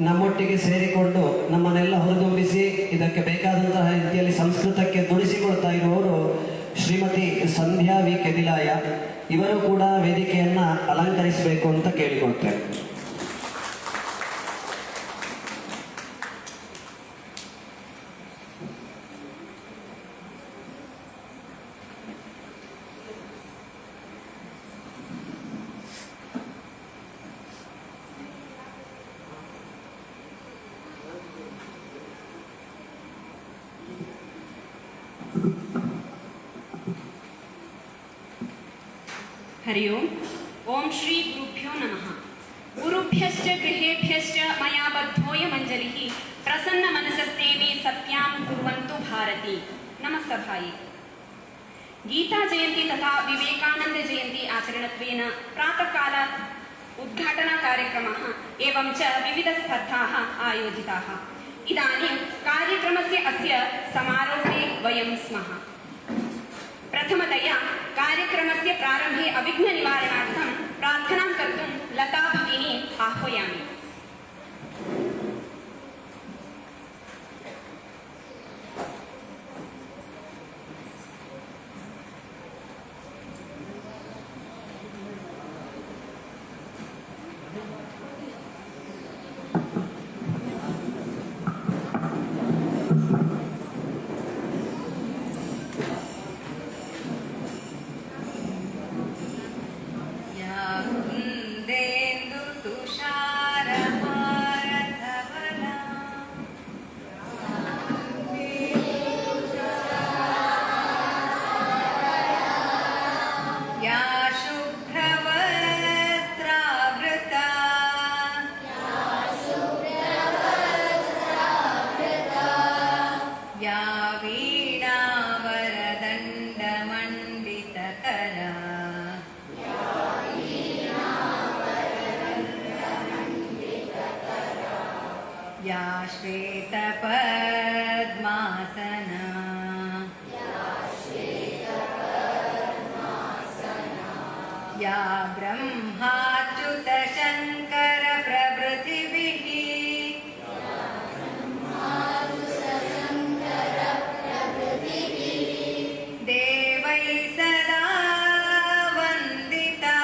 ನಮ್ಮೊಟ್ಟಿಗೆ ಸೇರಿಕೊಂಡು ನಮ್ಮನ್ನೆಲ್ಲ ಹುರಿದುಂಬಿಸಿ ಇದಕ್ಕೆ ಬೇಕಾದಂತಹ ರೀತಿಯಲ್ಲಿ ಸಂಸ್ಕೃತಕ್ಕೆ ದುಡಿಸಿಕೊಳ್ತಾ ಇರುವವರು ಶ್ರೀಮತಿ ಸಂಧ್ಯಾ ವಿ ಕೆದಿಲಾಯ. ಇವರು ಕೂಡ ವೇದಿಕೆಯನ್ನು ಅಲಂಕರಿಸಬೇಕು ಅಂತ ಕೇಳಿಕೊಳ್ತೇವೆ. हरि ओम. ओम श्री गुरुभ्यो नमः. गुरुभ्यश्च गृहेभ्यश्च मया बद्धोऽयमञ्जलिः प्रसन्न मनसस्तेऽपि सत्यां कुर्वन्तु भारती. नमस्सभायै. गीता जयंती तथा विवेकानंद जयंती आचरणत्वेन प्रातःकाल उद्घाटना कार्यक्रमः एवं च विविध स्पर्धाः आयोजिताः. इदानीं कार्यक्रमस्य अस्य समारोहे वयं स्मः. प्रथमतया कार्यक्रमस्य प्रारंभे अविघ्न निवारणार्थं प्रार्थनां कर्तुं लता भगिनी आह्वयामि. या श्वेतपद्मासना या ब्रह्माच्युत शंकर प्रभृतिभिः देवैः सदा वन्दिता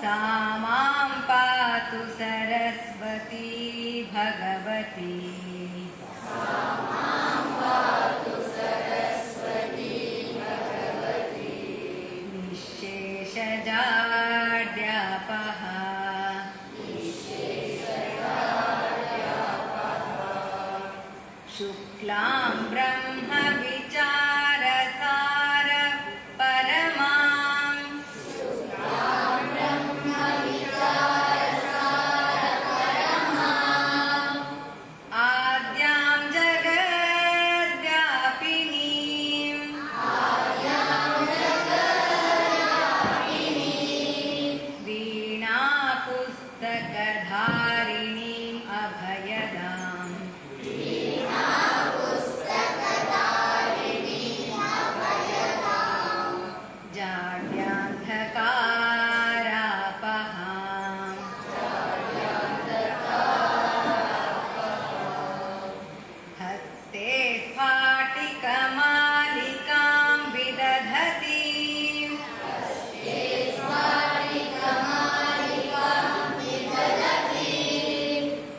सा मां पातु सरस्वती भगवती. निःशेषजाड्यापः शुक्लां ब्रह्म विचारसार परमां आद्यां जगद्व्यापिनीं वीणापुस्तकधारिणीम् अभयदाम् जाड्यान्धकारापहाम् हस्ते स्फाटिकमालिकां विदधतीं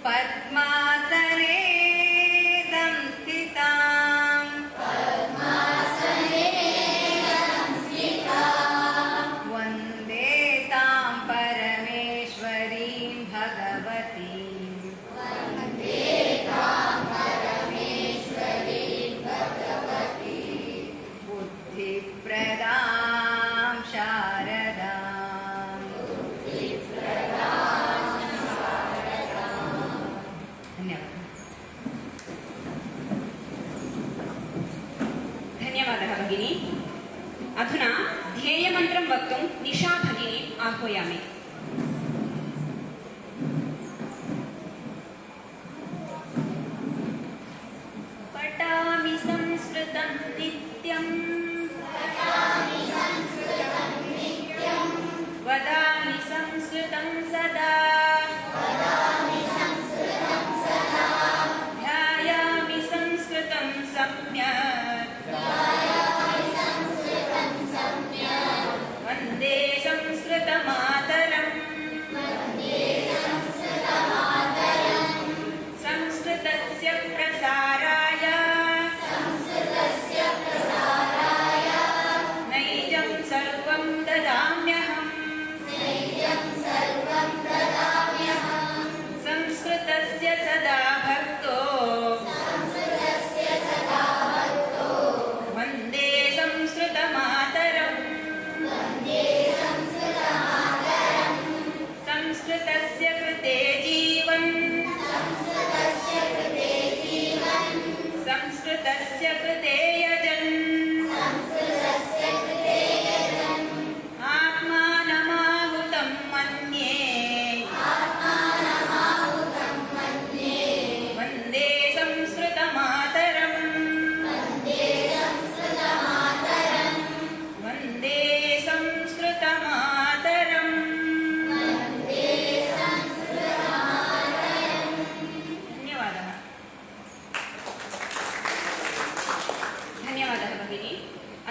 पद्मासने संस्थितां वन्दे तां परमेश्वरीं भगवतीं. बुद्धिप्रदां शारदाम्. धन्यवादः भगिनी. अधुना ध्येयमन्त्रं वक्तुं निशा भगिनी आह्वयामि. पठामि संस्कृतं नित्यं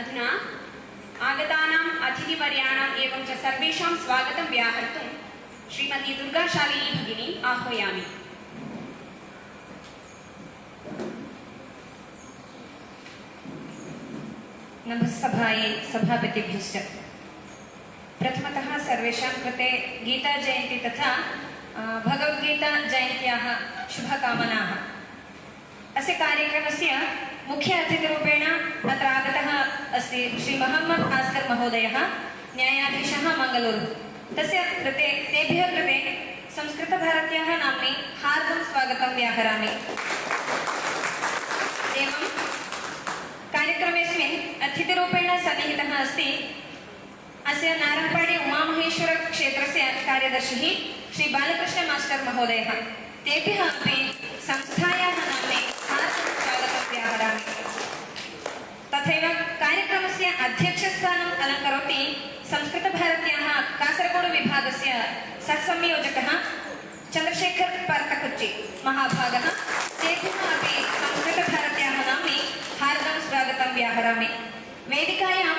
अधुना आगतानाम् अतिथिवर्याणाम् एवं च सर्वेषां स्वागतं व्याहर्तुं श्रीमती दुर्गाशालिनी भगिनी आह्वयामि। नमस्सभायै सभापतिभ्यश्च। प्रथमतः सर्वेषां कृते गीताजयन्ती तथा भगवद्गीताजयन्त्याः शुभकामनाः। अस्य कार्यक्रमस्य मुख्य अतिथिरूपेण अत्र आगतः अस्ति श्री मोहम्मद् आस्कर् महोदयः, न्यायाधीशः मङ्गलूरु। तस्य कृते तेभ्यः कृते संस्कृतभारत्याः नाम्नि हार्दं स्वागतं व्याहरामि। एवं कार्यक्रमेऽस्मिन् अतिथिरूपेण सन्निहितः अस्ति अस्य नारङ्गपाडि उमामहेश्वर क्षेत्रस्य कार्यदर्शिः श्री बालकृष्ण मास्टर् महोदयः। तेभ्यः अपि संस्थायाः नाम्नि हार्दं स्वागतं व्याहरामि। तथैव कार्यक्रमस्य अध्यक्षस्थानम् अलङ्करोति संस्कृतभारत्याः कासरगोडु विभागस्य सहसंयोजकः चन्द्रशेखर पार्तकुच्चि महाभागः। तेभ्यः अपि संस्कृतभारत्याः नाम्नि हार्दं स्वागतं व्याहरामि। वेदिकायां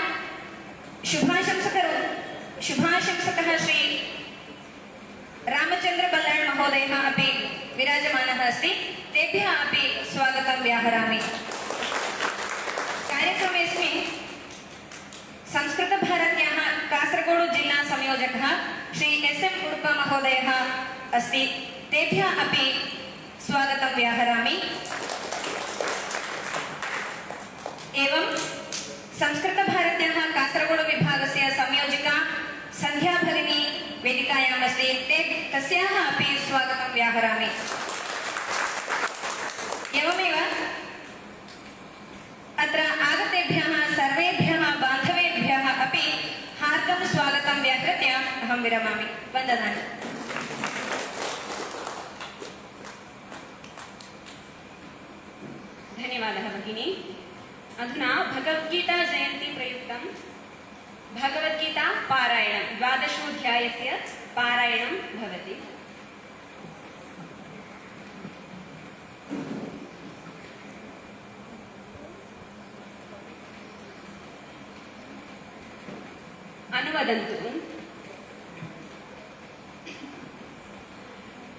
शुभाशंसकः श्री रामचंद्र बल्लाळ् महोदयः अपि विराजमानः अस्ति। तेभ्यः अपि स्वागतं व्याहरामि। कार्यक्रमेऽस्मिन् संस्कृतभारत्याः कासरगोडु जिल्ला संयोजकः श्री एस्.एम्. उडुप महोदयः अस्ति। तेभ्यः अपि स्वागतं व्याहरामि। एवं संस्कृतभारत्याः कासरगोडु विभागस्य संयोजिका सन्ध्या भगिनी वेदिकायाम् अस्ति। तस्याः अपि स्वागतं व्याहरामि। एवमेव अत्र आगतेभ्यः सर्वेभ्यः बान्धवेभ्यः अपि हार्दं स्वागतं व्याहृत्य अहं विरमामि। वन्दनानि। धन्यवादः भगिनी। अधुना भगवद्गीता जयन्ती प्रयुक्तं भगवद्गीता पारायणं 12. पारायणं भवति। अनुवदन्तु।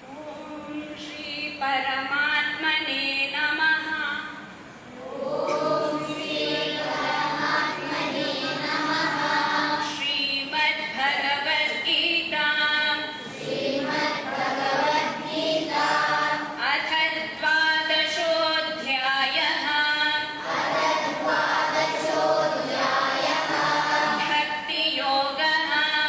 ॐ श्री परमात्मने नमः। भक्ति योगः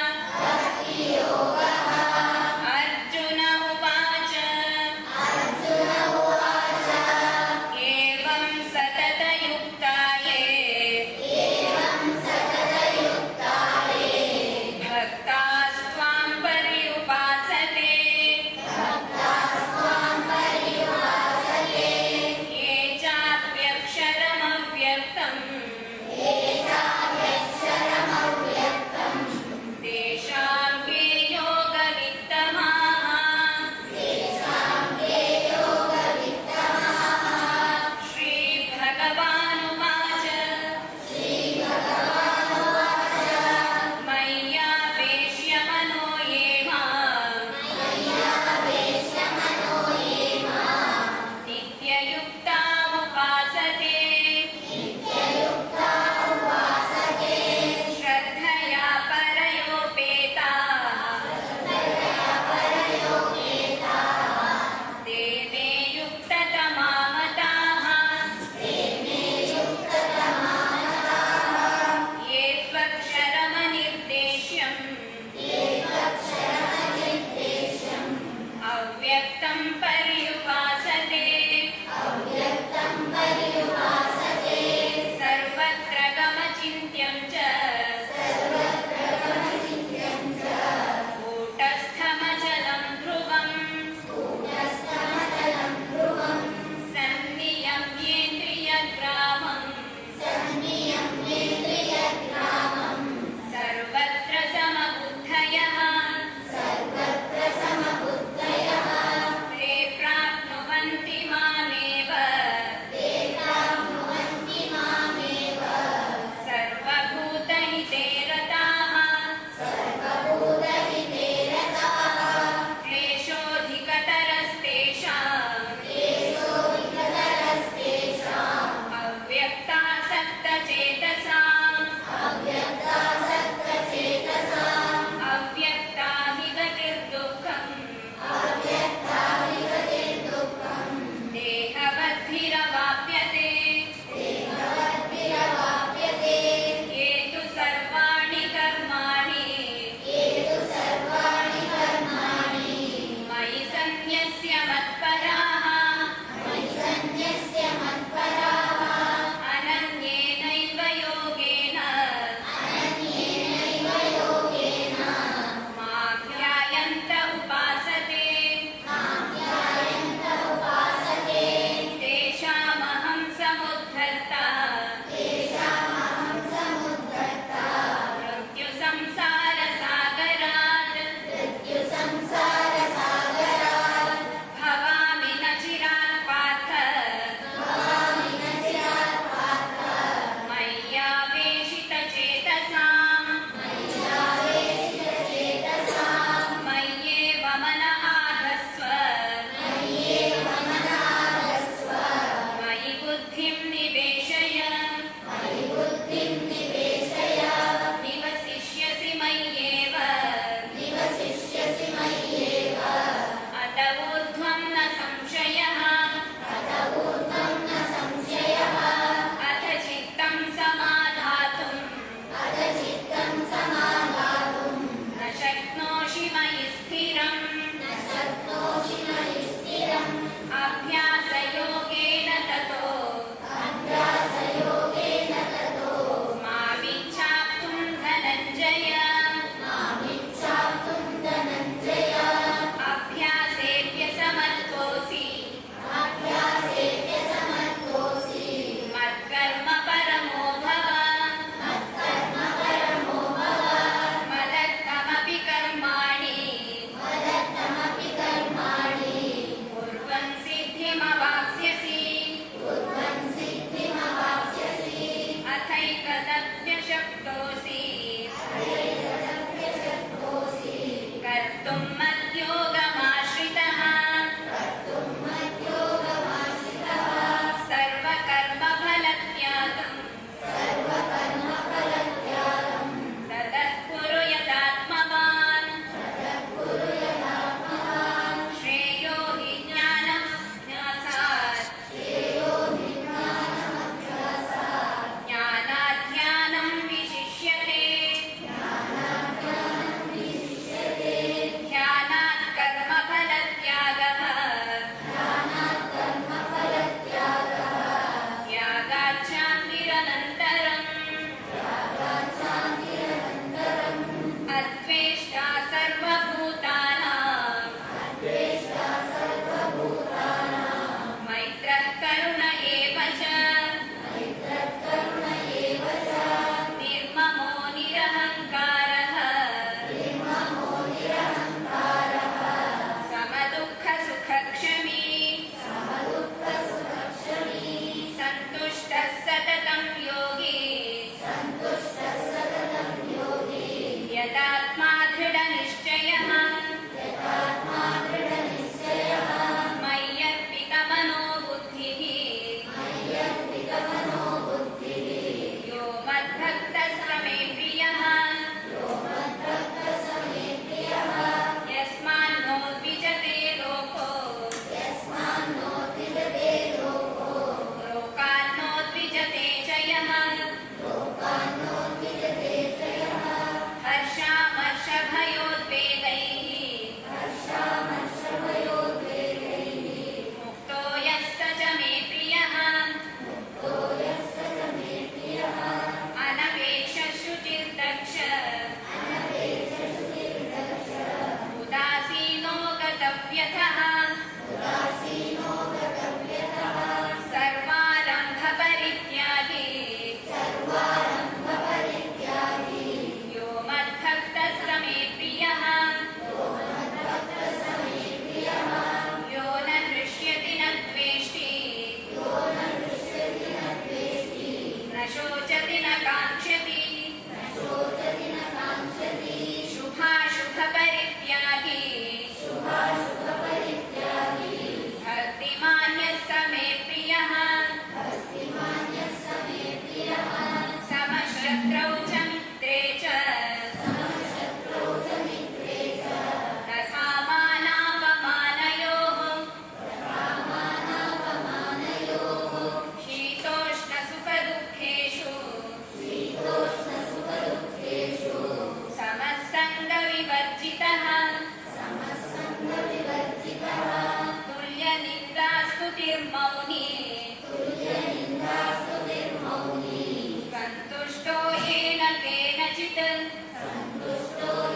केनचित्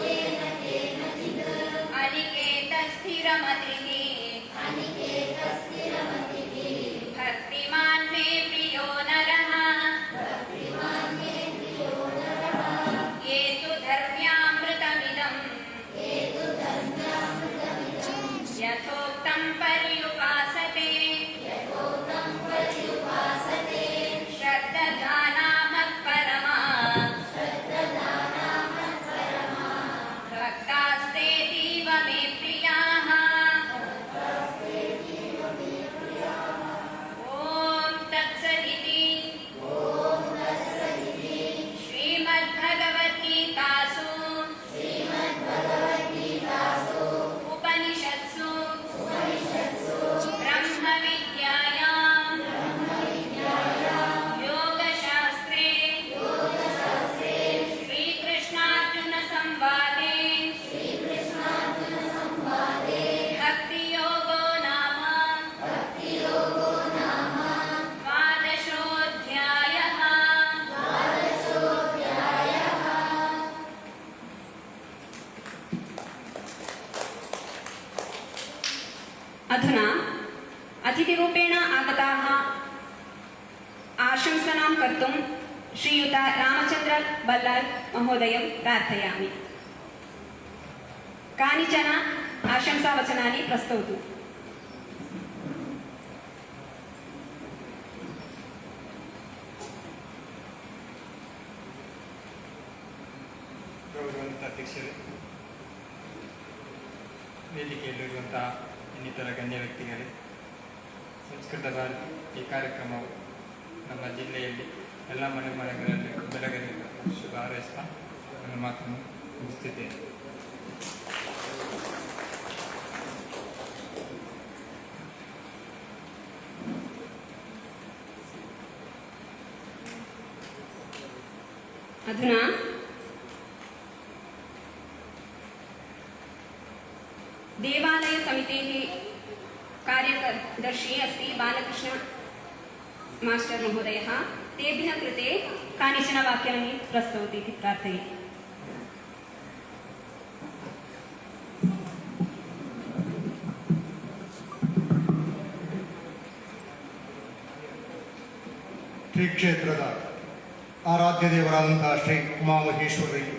अनिकेतस्थिरमतिः भक्तिमान् मे प्रियो नरः ये तु धर्म्यामृतमिदम् यथोक्तं पर्युपासते श्रद्धदाना मत्परमा भक्तास्तेतीव मे प्रियाः ॐ तत्सदिति श्रीमद्भगवद्गीतासु उपनिषत्सु ब्रह्मविद्यायां योगशास्त्रे श्रीकृष्णार्जुनसंवादे भक्तियोगो नाम द्वादशोऽध्यायः। अधुना अतिथिरूपेण आगताः आशंसनां कर्तुं श्रीयुता रामचन्द्र बल्लाल् महोदयं प्रार्थयामि। कानिचन आशंसावचनानि प्रस्तौतु। ಗೌರವಾನ್ವಿತ ಅಧ್ಯಕ್ಷರೇ, ವೇದಿಕೆಯಲ್ಲಿರುವಂತಹ ಇನ್ನಿತರ ಗಣ್ಯ ವ್ಯಕ್ತಿಗಳೇ, ಸಂಸ್ಕೃತ ಭಾರತಿ ಈ ಕಾರ್ಯಕ್ರಮವು ನಮ್ಮ ಜಿಲ್ಲೆಯಲ್ಲಿ ಎಲ್ಲ ಮನೆ ಮನೆಗಳಲ್ಲಿ ಬೆಳಗಲಿರುವ ಶುಭ ಹಾರೈಸ್ತಾ ನನ್ನ ಮಾತನ್ನು ಮುಗಿಸುತ್ತಿದ್ದೇನೆ. अधुना देवालय समितेः कार्यदर्शी अस्ति बालकृष्ण मास्टर् महोदयः। तेभ्यः कृते कानिचन वाक्यानि प्रस्तौति इति प्रार्थये। ಶ್ರೀ ಕ್ಷೇತ್ರದ ಆರಾಧ್ಯ ದೇವರಾದಂತಹ ಶ್ರೀ ಉಮಾಮಹೇಶ್ವರರಿಗೆ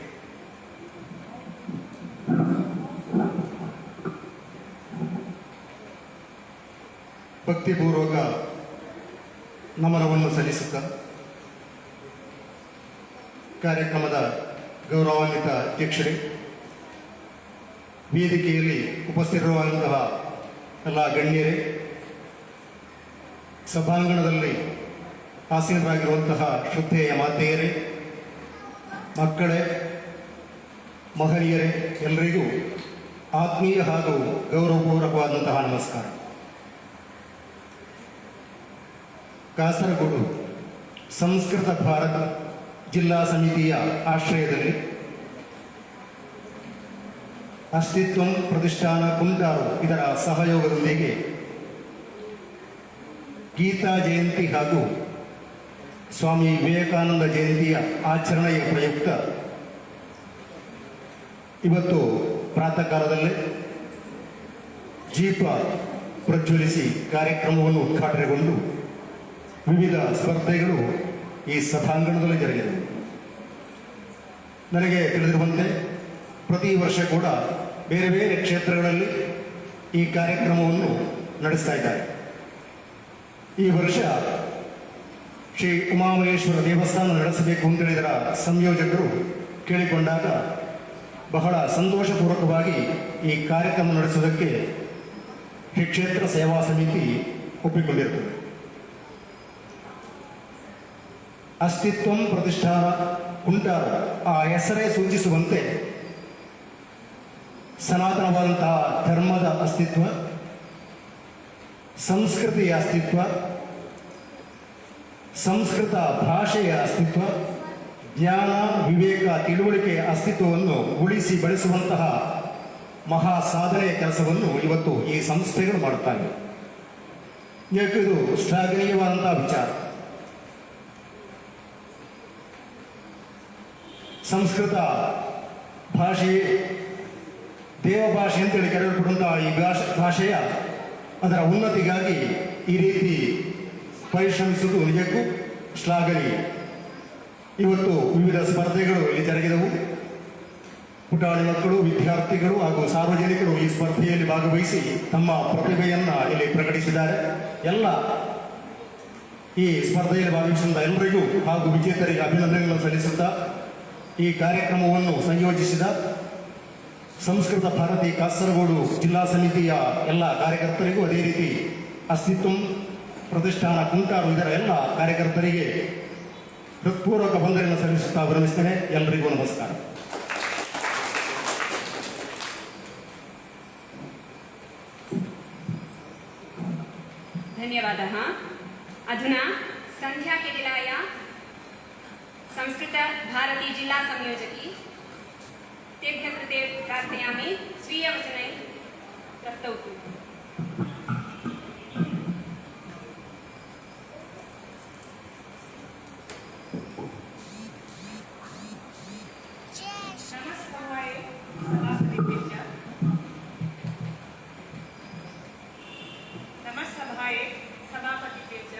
ಭಕ್ತಿಪೂರ್ವಕ ನಮನವನ್ನು ಸಲ್ಲಿಸುತ್ತಾ ಕಾರ್ಯಕ್ರಮದ ಗೌರವಾನ್ವಿತ ಅಧ್ಯಕ್ಷರೇ, ವೇದಿಕೆಯಲ್ಲಿ ಉಪಸ್ಥಿತರಿರುವಂತಹ ಎಲ್ಲ ಗಣ್ಯರೇ, ಸಭಾಂಗಣದಲ್ಲಿ ಆಸೀನರಾಗಿರುವಂತಹ ಶ್ರದ್ಧೆಯ ಮಾತೆಯರೇ, ಮಕ್ಕಳೇ, ಮಹನೀಯರೇ, ಎಲ್ಲರಿಗೂ ಆತ್ಮೀಯ ಹಾಗೂ ಗೌರವಪೂರ್ವಕವಾದಂತಹ ನಮಸ್ಕಾರ. ಕಾಸರಗೋಡು ಸಂಸ್ಕೃತ ಭಾರತ ಜಿಲ್ಲಾ ಸಮಿತಿಯ ಆಶ್ರಯದಲ್ಲಿ ಅಸ್ತಿತ್ವಂ ಪ್ರತಿಷ್ಠಾನ ಕುಂಟಾರು ಇದರ ಸಹಯೋಗದೊಂದಿಗೆ ಗೀತಾ ಜಯಂತಿ ಹಾಗೂ ಸ್ವಾಮಿ ವಿವೇಕಾನಂದ ಜಯಂತಿಯ ಆಚರಣೆಯ ಪ್ರಯುಕ್ತ ಇವತ್ತು ಪ್ರಾತಃ ಕಾಲದಲ್ಲೇ ದೀಪ ಪ್ರಜ್ವಲಿಸಿ ಕಾರ್ಯಕ್ರಮವನ್ನು ಉದ್ಘಾಟನೆಗೊಂಡು ವಿವಿಧ ಸ್ಪರ್ಧೆಗಳು ಈ ಸಭಾಂಗಣದಲ್ಲಿ ಜರುಗಿದವು. ನನಗೆ ತಿಳಿದಿರುವಂತೆ ಪ್ರತಿ ವರ್ಷ ಕೂಡ ಬೇರೆ ಬೇರೆ ಕ್ಷೇತ್ರಗಳಲ್ಲಿ ಈ ಕಾರ್ಯಕ್ರಮವನ್ನು ನಡೆಸ್ತಾ ಇದ್ದಾರೆ. ಈ ವರ್ಷ ಶ್ರೀ ಉಮಾಮಹೇಶ್ವರ ದೇವಸ್ಥಾನ ನಡೆಸಬೇಕು ಅಂತೇಳಿ ಇದರ ಸಂಯೋಜಕರು ಕೇಳಿಕೊಂಡಾಗ ಬಹಳ ಸಂತೋಷಪೂರ್ವಕವಾಗಿ ಈ ಕಾರ್ಯಕ್ರಮ ನಡೆಸುವುದಕ್ಕೆ ಶ್ರೀ ಕ್ಷೇತ್ರ ಸೇವಾ ಸಮಿತಿ ಒಪ್ಪಿಕೊಂಡಿರುತ್ತದೆ. ಅಸ್ತಿತ್ವಂ ಪ್ರತಿಷ್ಠಾನ ಕುಂಟಾರ ಆ ಹೆಸರೇ ಸೂಚಿಸುವಂತೆ ಸನಾತನವಾದಂತಹ ಧರ್ಮದ ಅಸ್ತಿತ್ವ, ಸಂಸ್ಕೃತಿಯ ಅಸ್ತಿತ್ವ, ಸಂಸ್ಕೃತ ಭಾಷೆಯ ಅಸ್ತಿತ್ವ, ಜ್ಞಾನ, ವಿವೇಕ, ತಿಳುವಳಿಕೆಯ ಅಸ್ತಿತ್ವವನ್ನು ಉಳಿಸಿ ಬೆಳೆಸುವಂತಹ ಮಹಾ ಸಾಧನೆಯ ಕೆಲಸವನ್ನು ಇವತ್ತು ಈ ಸಂಸ್ಥೆಗಳು ಮಾಡುತ್ತಾ ಇವೆ. ಇದು ಶ್ಲಾಘನೀಯವಾದಂತಹ ವಿಚಾರ. ಸಂಸ್ಕೃತ ಭಾಷೆ ದೇವಭಾಷೆ ಅಂತೇಳಿ ಕರೆಯಲ್ಪಡುವಂತಹ ಈ ಭಾಷೆಯ ಅದರ ಉನ್ನತಿಗಾಗಿ ಈ ರೀತಿ ಪರಿಶ್ರಮಿಸುವುದು ನಿಜಕ್ಕೂ ಶ್ಲಾಘನೀಯ. ಇವತ್ತು ವಿವಿಧ ಸ್ಪರ್ಧೆಗಳು ಇಲ್ಲಿ ಜರುಗಿದವು. ಪುಟಾಣಿ ಮಕ್ಕಳು, ವಿದ್ಯಾರ್ಥಿಗಳು ಹಾಗೂ ಸಾರ್ವಜನಿಕರು ಈ ಸ್ಪರ್ಧೆಯಲ್ಲಿ ಭಾಗವಹಿಸಿ ತಮ್ಮ ಪ್ರತಿಭೆಯನ್ನು ಇಲ್ಲಿ ಪ್ರಕಟಿಸಿದ್ದಾರೆ. ಎಲ್ಲ ಈ ಸ್ಪರ್ಧೆಯಲ್ಲಿ ಭಾಗವಹಿಸಿದ ಎಲ್ಲರಿಗೂ ಹಾಗೂ ವಿಜೇತರಿಗೆ ಅಭಿನಂದನೆಗಳನ್ನು ಸಲ್ಲಿಸುತ್ತಾ ಈ ಕಾರ್ಯಕ್ರಮವನ್ನು ಸಂಯೋಜಿಸಿದ ಸಂಸ್ಕೃತ ಭಾರತಿ ಕಾಸರಗೋಡು ಜಿಲ್ಲಾ ಸಮಿತಿಯ ಎಲ್ಲ ಕಾರ್ಯಕರ್ತರಿಗೂ, ಅದೇ ರೀತಿ ಅಸ್ತಿತ್ವ ಪ್ರತಿಷ್ಠಾನ ಕುಂಟಾರು ಇದರ ಎಲ್ಲ ಕಾರ್ಯಕರ್ತರಿಗೆ ಹೃತ್ಪೂರ್ವಕ ವಂದನೆಯನ್ನು ಸಲ್ಲಿಸುತ್ತಾ ವಿರಮಿಸ್ತೇನೆ. ಎಲ್ಲರಿಗೂ ನಮಸ್ಕಾರ. धन्यवादः. अधुना संध्या केदिलाय संस्कृत भारती जिल्ला संयोजकी तेभ्यः कृते प्रार्थयामि स्वीयवचने प्रस्तौतु. नमस्सभाये सभापतिभ्यः च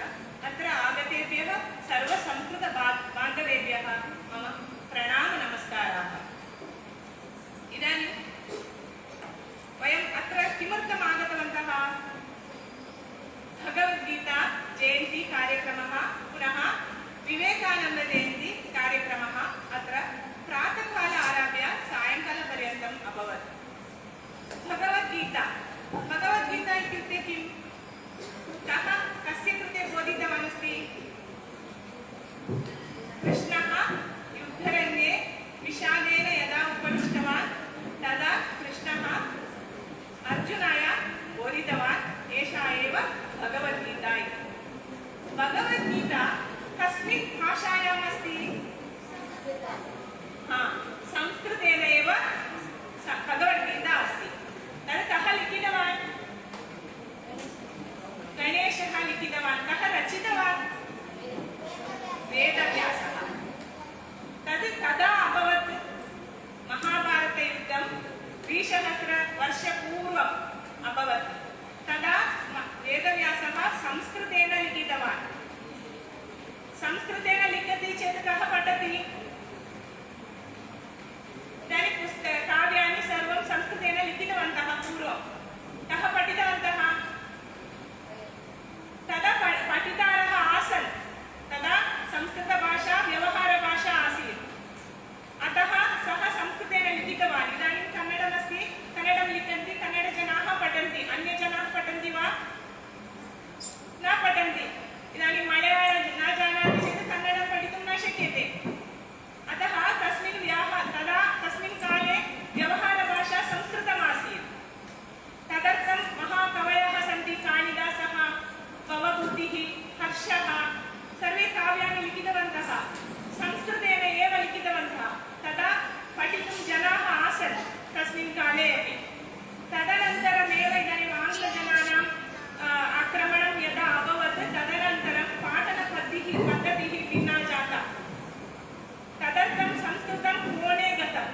अत्र आगतेभ्यः सर्वसंस्कृतबान्धवेभ्यः मम प्रणामनमस्काराः. इदानीं वयम् अत्र किमर्थम् आगतवन्तः? भगवद्गीता जयन्ती कार्यक्रमः, पुनः विवेकानन्दजयन्ती कार्यक्रमः अत्र प्रातःकाल आरभ्य सायङ्कालपर्यन्तम् अभवत्. भगवद्गीता इत्युक्ते किम्? कः कस्य कृते बोधितवान् अस्ति? कृष्णः युद्धरण्ये विषादेन यदा उपविष्टवान् तदा कृष्णः अर्जुनाय बोधितवान् एषा एव भगवद्गीता इति. भगवद्गीता कस्मिन् भाषायाम् अस्ति? संस्कृतेन एव भगवद्गीता अस्ति. तत् कः लिखितवान्? गणेशः लिखितवान्. कः रचितवान्? वेदव्यासः. तद् कदा अभवत्? महाभारतयुद्धं 2000 वर्षपूर्वम् अभवत्. तदा वेदव्यासः संस्कृतेन लिखितवान्. संस्कृतेन लिखति चेत् कः पठति? इदानीं काव्यानि सर्वं संस्कृतेन लिखितवन्तः पूर्वं. कः पठितवन्तः? तदा पठितारः आसन्. तदा संस्कृतभाषा व्यवहारभाषा आसीत्. अतः सः संस्कृतेन लिखितवान्. इदानीं कन्नडमस्ति, कन्नडं लिखन्ति, कन्नडजनाः पठन्ति. अन्यजनाः पठन्ति वा? न पठन्ति. इदानीं मलयाळं न जानाति चेत् कन्नडं पठितुं न शक्यते. अतः तस्मिन् काले व्यवहारभाषा संस्कृतमासीत्. तदर्थं महाकवयः सन्ति. कालिदासः, भवभूतिः, हर्षः सर्वे काव्यानि लिखितवन्तः. संस्कृतेन एव लिखितवन्तः. तदा पठितुं जनाः आसन् तस्मिन् काले अपि. तदनन्तरमेव इदानीम् आङ्ग्लजनानाम् आक्रमणं यदा अभवत् तदनन्तरं पाठनपद्धतिः भिन्ना जाता. तदर्थं संस्कृतं कोणे गतं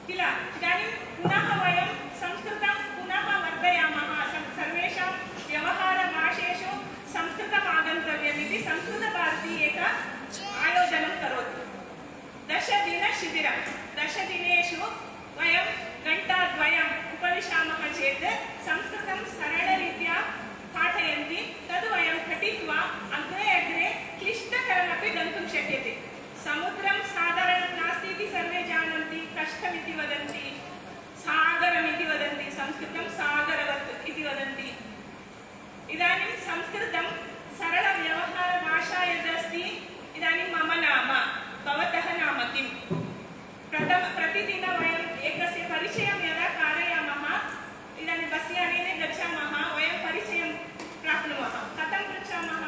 किल. इदानीं पुनः वयं संस्कृतं पुनः वर्धयामः. सर्वेषां व्यवहारभाषेषु संस्कृतम् आगन्तव्यमिति संस्कृतभारती एक आयोजनं करोति. 10 दिनशिबिरं. 10 दिनेषु वयं घण्टाद्वयम् उपविशामः चेत् संस्कृतं सरलरीत्या पाठयन्ति. तद् वयं पठित्वा अग्रे क्लिष्टकरमपि गन्तुं शक्यते. समुद्रं साधारणं नास्ति इति सर्वे जानन्ति. कष्टमिति वदन्ति, सागरमिति वदन्ति. संस्कृतं सागरवत् इति वदन्ति. इदानीं संस्कृतं सरलव्यवहारभाषा यदस्ति. इदानीं मम नाम, भवतः नाम किम्? प्रतिदिनं वयम् एकस्य परिचयं यदा कारयामः, इदानीं बस्यानेन गच्छामः, वयं परिचयं प्राप्नुमः. कथं पृच्छामः?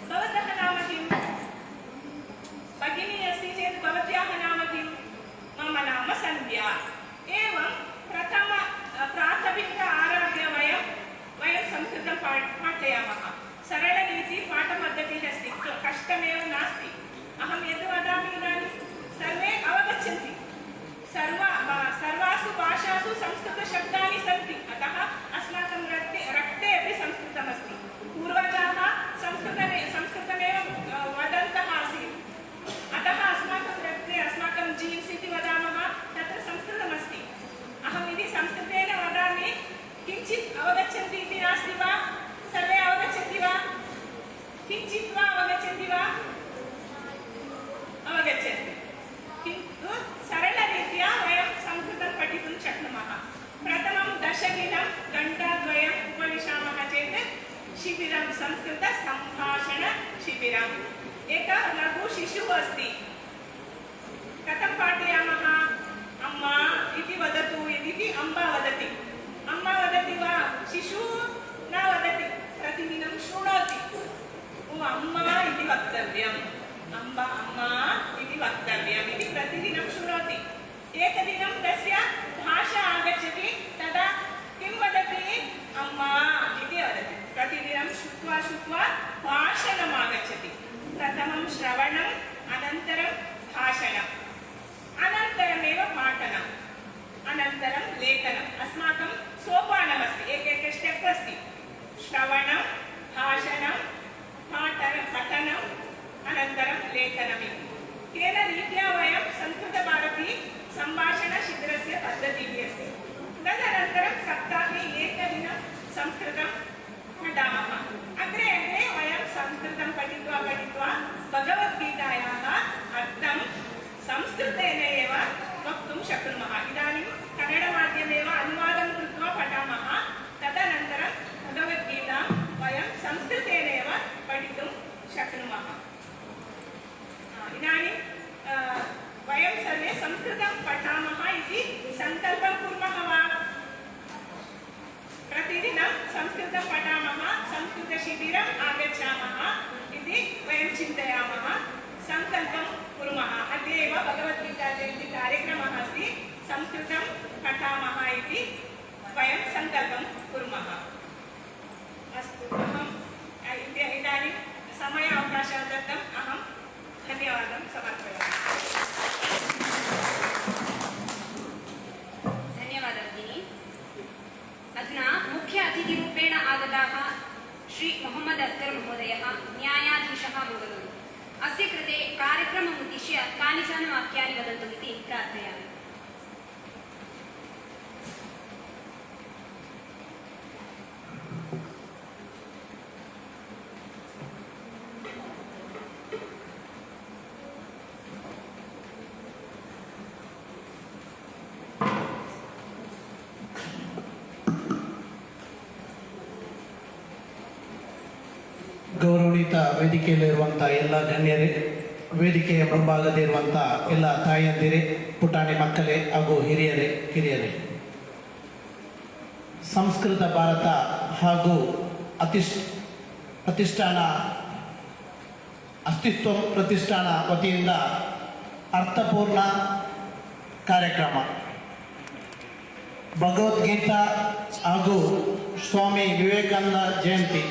भवतः नाम किम्? भगिनी अस्ति चेत् भवत्याः नाम किम्? मम नाम सन्ध्या. एवं प्राथमिक आरभ्य वयं संस्कृतं पाठयामः. सरलरीति पाठपद्धतिः अस्ति. कष्टमेव नास्ति. अहं यद् वदामि इदानीं सर्वे संस्कृत संभाषण शिबिरम् एक लघु शिशुः अस्ति कथं पाठयामः अम्मा इति वदतु इति अम्बा वदति वा शिशुः न वदति प्रतिदिनं शृणोति अम्मा इति वक्तव्यम् अम्बा इति वक्तव्यम् इति प्रतिदिनं शृणोति एकदिनं तस्य भाषा आगच्छति तदा किं वदति अम्मा इति वदति प्रतिदिनं श्रुत्वा भाषणम् आगच्छति प्रथमं श्रवणम् अनन्तरं भाषणम् अनन्तरमेव पाठनम् अनन्तरं लेखनम् अस्माकं सोपानमस्ति एक स्टेप् अस्ति श्रवणं भाषणं पठनम् अनन्तरं लेखनम् इति तेन रीत्या वयं संस्कृतभारती सम्भाषणशिबिरस्य पद्धतिः अस्ति तदनन्तरं सप्ताहे एकदिनं संस्कृतं पठामः अग्रे वयं संस्कृतं पठित्वा भगवद्गीतायाः अर्थं संस्कृतेन एव वक्तुं शक्नुमः इदानीं कन्नडमाध्यमेव अनुवादं कृत्वा पठामः तदनन्तरं भगवद्गीतां वयं संस्कृतेन एव पठितुं शक्नुमः इदानीं वयं सर्वे संस्कृतं पठामः इति सङ्कल्पं कुर्मः वा प्रतिदिनं संस्कृतं पठामः संस्कृतशिबिरम् आगच्छामः इति वयं चिन्तयामः सङ्कल्पं कुर्मः अद्य एव भगवद्गीता जयन्ती कार्यक्रमः अस्ति संस्कृतं पठामः इति वयं सङ्कल्पं कुर्मः अस्तु अहम् इदानीं समय अवकाशः दत्तम् अहं धन्यवादं समर्पयामि धन्यवादः भगिनी अधुना मुख्य अतिथिरूपेण आगताः श्री मोहम्मद अस्कर् महोदयः न्यायाधीशः महोदयः अस्य कृते कार्यक्रमम् उद्दिश्य कानिचन वाक्यानि वदन्तु इति प्रार्थयामि ಗೌರವಾನ್ವಿತ ವೇದಿಕೆಯಲ್ಲಿರುವಂಥ ಎಲ್ಲ ಗಣ್ಯರೇ, ವೇದಿಕೆಯ ಮುಂಭಾಗದಿರುವಂಥ ಎಲ್ಲ ತಾಯಂದಿರೇ, ಪುಟಾಣಿ ಮಕ್ಕಳೇ ಹಾಗೂ ಹಿರಿಯರೇ, ಕಿರಿಯರೇ, ಸಂಸ್ಕೃತ ಭಾರತ ಹಾಗೂ ಪ್ರತಿಷ್ಠಾನ ಅಸ್ತಿತ್ವ ಪ್ರತಿಷ್ಠಾನ ವತಿಯಿಂದ ಅರ್ಥಪೂರ್ಣ ಕಾರ್ಯಕ್ರಮ ಭಗವದ್ಗೀತಾ ಹಾಗೂ ಸ್ವಾಮಿ ವಿವೇಕಾನಂದ ಜಯಂತಿ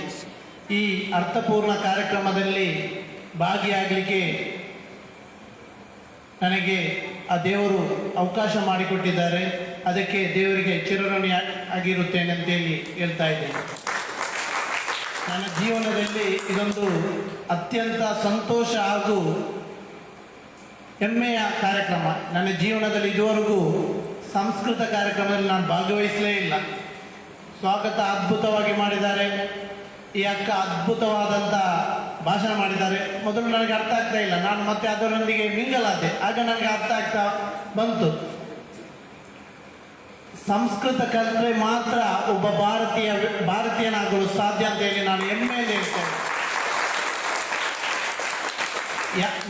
ಈ ಅರ್ಥಪೂರ್ಣ ಕಾರ್ಯಕ್ರಮದಲ್ಲಿ ಭಾಗಿಯಾಗಲಿಕ್ಕೆ ನನಗೆ ಆ ದೇವರು ಅವಕಾಶ ಮಾಡಿಕೊಟ್ಟಿದ್ದಾರೆ. ಅದಕ್ಕೆ ದೇವರಿಗೆ ಚಿರಋಣಿ ಆಗಿರುತ್ತೇನೆ ಅಂತೇಳಿ ಹೇಳ್ತಾ ಇದ್ದೇನೆ. ನನ್ನ ಜೀವನದಲ್ಲಿ ಇದೊಂದು ಅತ್ಯಂತ ಸಂತೋಷ ಹಾಗೂ ಹೆಮ್ಮೆಯ ಕಾರ್ಯಕ್ರಮ. ನನ್ನ ಜೀವನದಲ್ಲಿ ಇದುವರೆಗೂ ಸಂಸ್ಕೃತ ಕಾರ್ಯಕ್ರಮದಲ್ಲಿ ನಾನು ಭಾಗವಹಿಸಲೇ ಇಲ್ಲ. ಸ್ವಾಗತ ಅದ್ಭುತವಾಗಿ ಮಾಡಿದ್ದಾರೆ. ಈ ಅಕ್ಕ ಅದ್ಭುತವಾದಂಥ ಭಾಷಣ ಮಾಡಿದ್ದಾರೆ. ಮೊದಲು ನನಗೆ ಅರ್ಥ ಆಗ್ತಾ ಇಲ್ಲ, ನಾನು ಮತ್ತೆ ಅದರೊಂದಿಗೆ ಮಿಂಗಲಾದೆ. ಆಗ ನನಗೆ ಅರ್ಥ ಆಗ್ತಾ ಬಂತು, ಸಂಸ್ಕೃತ ಕಲಿತರೆ ಮಾತ್ರ ಒಬ್ಬ ಭಾರತೀಯನಾಗಲು ಸಾಧ್ಯ ಅಂತ ಹೇಳಿ ನಾನು ಹೆಮ್ಮೆಯಿಂದ ಹೇಳ್ತೇನೆ.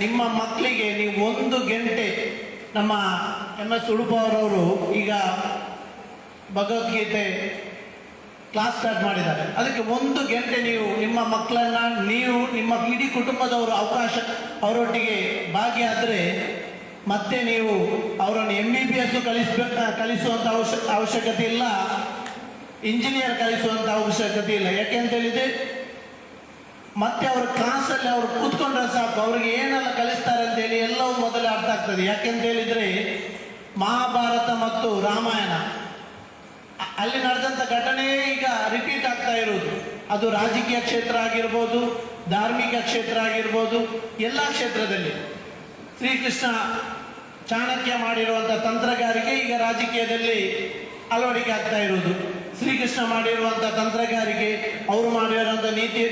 ನಿಮ್ಮ ಮಕ್ಕಳಿಗೆ ನೀವು 1 ಗಂಟೆ, ನಮ್ಮ MS ಉಡುಪ ಅವರವರು ಈಗ ಭಗವದ್ಗೀತೆ ಕ್ಲಾಸ್ ಸ್ಟಾರ್ಟ್ ಮಾಡಿದ್ದಾರೆ. ಅದಕ್ಕೆ 1 ಗಂಟೆ ನೀವು ನಿಮ್ಮ ಮಕ್ಕಳನ್ನ, ನೀವು ನಿಮ್ಮ ಇಡೀ ಕುಟುಂಬದವರು ಅವರೊಟ್ಟಿಗೆ ಭಾಗಿಯಾದರೆ ಮತ್ತೆ ನೀವು ಅವರನ್ನು MBBS ಕಲಿಸುವಂಥ ಅವಶ್ಯಕತೆ ಇಲ್ಲ, ಇಂಜಿನಿಯರ್ ಕಲಿಸುವಂಥ ಅವಶ್ಯಕತೆ ಇಲ್ಲ. ಯಾಕೆಂತ ಹೇಳಿದರೆ ಮತ್ತೆ ಅವ್ರ ಕ್ಲಾಸಲ್ಲಿ ಅವರು ಕೂತ್ಕೊಂಡ್ರೆ ಸಾಕು, ಅವ್ರಿಗೆ ಏನೆಲ್ಲ ಕಲಿಸ್ತಾರೆ ಅಂತೇಳಿ ಎಲ್ಲವೂ ಮೊದಲೇ ಅರ್ಥ ಆಗ್ತದೆ. ಯಾಕೆಂತ ಹೇಳಿದರೆ ಮಹಾಭಾರತ ಮತ್ತು ರಾಮಾಯಣ ಅಲ್ಲಿ ನಡೆದಂಥ ಘಟನೆ ಈಗ ರಿಪೀಟ್ ಆಗ್ತಾ ಇರುವುದು. ಅದು ರಾಜಕೀಯ ಕ್ಷೇತ್ರ ಆಗಿರ್ಬೋದು, ಧಾರ್ಮಿಕ ಕ್ಷೇತ್ರ ಆಗಿರ್ಬೋದು, ಎಲ್ಲ ಕ್ಷೇತ್ರದಲ್ಲಿ ಶ್ರೀಕೃಷ್ಣ ಚಾಣಕ್ಯ ಮಾಡಿರುವಂಥ ತಂತ್ರಗಾರಿಕೆ ಈಗ ರಾಜಕೀಯದಲ್ಲಿ ಅಳವಡಿಕೆ ಆಗ್ತಾ ಇರುವುದು. ಶ್ರೀಕೃಷ್ಣ ಮಾಡಿರುವಂಥ ತಂತ್ರಗಾರಿಕೆ, ಅವರು ಮಾಡಿರುವಂಥ ನೀತಿ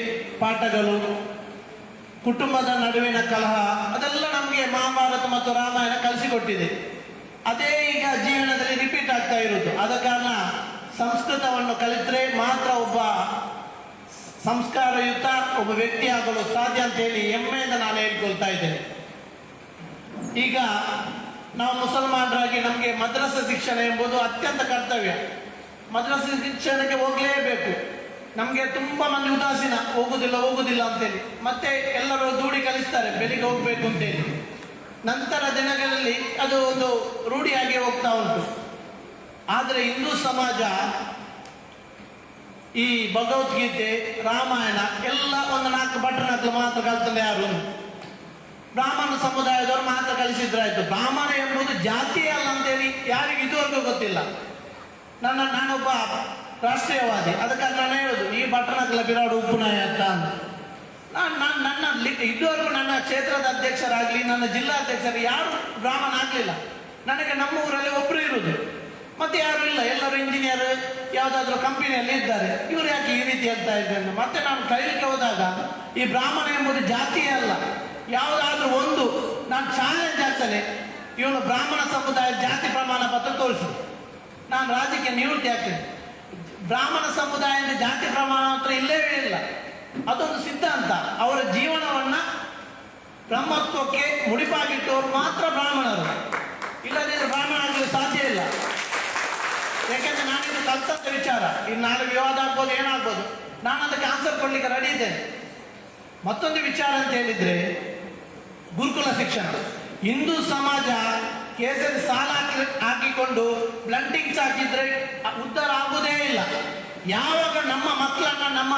ಪಾಠಗಳು, ಕುಟುಂಬದ ನಡುವಿನ ಕಲಹ, ಅದೆಲ್ಲ ನಮಗೆ ಮಹಾಭಾರತ ಮತ್ತು ರಾಮಾಯಣ ಕಲಿಸಿಕೊಟ್ಟಿದೆ. ಅದೇ ಈಗ ಜೀವನದಲ್ಲಿ ರಿಪೀಟ್ ಆಗ್ತಾ ಇರುವುದು. ಆದ ಕಾರಣ ಸಂಸ್ಕೃತವನ್ನು ಕಲಿತರೆ ಮಾತ್ರ ಒಬ್ಬ ಸಂಸ್ಕಾರಯುತ ಒಬ್ಬ ವ್ಯಕ್ತಿ ಆಗಲು ಸಾಧ್ಯ ಅಂತ ಹೇಳಿ ಹೆಮ್ಮೆಯಿಂದ ನಾನು ಹೇಳ್ಕೊಳ್ತಾ ಇದ್ದೇನೆ. ಈಗ ನಾವು ಮುಸಲ್ಮಾನರಾಗಿ ನಮಗೆ ಮದ್ರಸಾ ಶಿಕ್ಷಣ ಎಂಬುದು ಅತ್ಯಂತ ಕರ್ತವ್ಯ. ಮದ್ರಸಾ ಶಿಕ್ಷಣಕ್ಕೆ ಹೋಗಲೇಬೇಕು. ನಮಗೆ ತುಂಬ ಮಂದಿ ಉದಾಸೀನ, ಹೋಗುದಿಲ್ಲ ಅಂತೇಳಿ, ಮತ್ತೆ ಎಲ್ಲರೂ ದೂಡಿ ಕಲಿಸ್ತಾರೆ ಬೆಳಿಗ್ಗೆ ಹೋಗ್ಬೇಕು ಅಂತೇಳಿ. ನಂತರ ದಿನಗಳಲ್ಲಿ ಅದು ಒಂದು ರೂಢಿಯಾಗಿ ಹೋಗ್ತಾ ಉಂಟು. ಆದರೆ ಹಿಂದೂ ಸಮಾಜ ಈ ಭಗವದ್ಗೀತೆ, ರಾಮಾಯಣ ಎಲ್ಲ ಒಂದು 4 ಬಟ್ಟನಗಳು ಮಾತ್ರ ಕಲ್ತಲ್ಲ. ಯಾರು ಬ್ರಾಹ್ಮಣ ಸಮುದಾಯದವರು ಮಾತ್ರ ಕಲಿಸಿದ್ರಾಯ್ತು. ಬ್ರಾಹ್ಮಣ ಎಂಬುದು ಜಾತಿಯೇ ಅಲ್ಲ ಅಂತೇಳಿ ಯಾರಿಗೂ ಇದುವರೆಗೂ ಗೊತ್ತಿಲ್ಲ. ನಾನೊಬ್ಬ ರಾಷ್ಟ್ರೀಯವಾದಿ, ಅದಕ್ಕಾಗಿ ನಾನು ಹೇಳುದು ಈ ಬಟ್ಟನಗಳ ಬಿರಾಡು ಉಪ್ಪುನಾಯ ಅಂತ. ನನ್ನ ಇದುವರೆಗೂ ನನ್ನ ಕ್ಷೇತ್ರದ ಅಧ್ಯಕ್ಷರಾಗಲಿ ನನ್ನ ಜಿಲ್ಲಾ ಅಧ್ಯಕ್ಷರು ಯಾರು ಬ್ರಾಹ್ಮಣ ಆಗಲಿಲ್ಲ. ನನಗೆ ನಮ್ಮ ಊರಲ್ಲಿ ಒಬ್ಬರು ಇರುವುದು, ಮತ್ತೆ ಯಾರು ಇಲ್ಲ. ಎಲ್ಲರೂ ಇಂಜಿನಿಯರ್ ಯಾವುದಾದ್ರೂ ಕಂಪನಿಯಲ್ಲಿ ಇದ್ದಾರೆ. ಇವರು ಯಾಕೆ ಈ ರೀತಿ ಹೇಳ್ತಾ ಇದ್ದಾರೆ? ಮತ್ತೆ ನಾನು ಕಲಿಲಿಕ್ಕೆ ಹೋದಾಗ ಈ ಬ್ರಾಹ್ಮಣ ಎಂಬುದು ಜಾತಿಯೇ ಅಲ್ಲ. ಯಾವುದಾದ್ರೂ ಒಂದು ನಾನು ಚಾಲೆಂಜ್ ಆಗ್ತದೆ, ಇವನು ಬ್ರಾಹ್ಮಣ ಸಮುದಾಯದ ಜಾತಿ ಪ್ರಮಾಣ ಪತ್ರ ತೋರಿಸಿ ನಾನು ರಾಜ್ಯಕ್ಕೆ ನಿವೃತ್ತಿ ಆಗ್ತೇನೆ. ಬ್ರಾಹ್ಮಣ ಸಮುದಾಯದ ಜಾತಿ ಪ್ರಮಾಣ ಪತ್ರ ಇಲ್ಲವೇ ಇಲ್ಲ. ಅದೊಂದು ಸಿದ್ಧಾಂತ. ಅವರ ಜೀವನವನ್ನ ಬ್ರಹ್ಮತ್ವಕ್ಕೆ ಮುಡಿಪಾಗಿಟ್ಟವರು ಮಾತ್ರ ಬ್ರಾಹ್ಮಣರು. ಇಲ್ಲದಿದ್ದರೆ ಬ್ರಾಹ್ಮಣ ಆಗಲು ಸಾಧ್ಯ ಇಲ್ಲ. ಯಾಕೆಂದ್ರೆ ನಾನಿದು ಕಲ್ತಂತ ವಿಚಾರ. ಇನ್ನು ನಾಳೆ ವಿವಾದ ಆಗ್ಬೋದು, ಏನಾಗ್ಬೋದು, ನಾನು ಅದಕ್ಕೆ ಆನ್ಸರ್ ಕೊಡ್ಲಿಕ್ಕೆ ರೆಡಿ ಇದ್ದೇನೆ. ಮತ್ತೊಂದು ವಿಚಾರ ಅಂತ ಹೇಳಿದ್ರೆ ಗುರುಕುಲ ಶಿಕ್ಷಣ. ಹಿಂದೂ ಸಮಾಜ ಕೇಸರಿ ಸಾಲ ಹಾಕಿಕೊಂಡು ಬ್ಲಂಟಿಂಗ್ಸ್ ಹಾಕಿದ್ರೆ ಉದ್ಧಾರ ಆಗುವುದೇ ಇಲ್ಲ. ಯಾವಾಗ ನಮ್ಮ ಮಕ್ಕಳನ್ನ, ನಮ್ಮ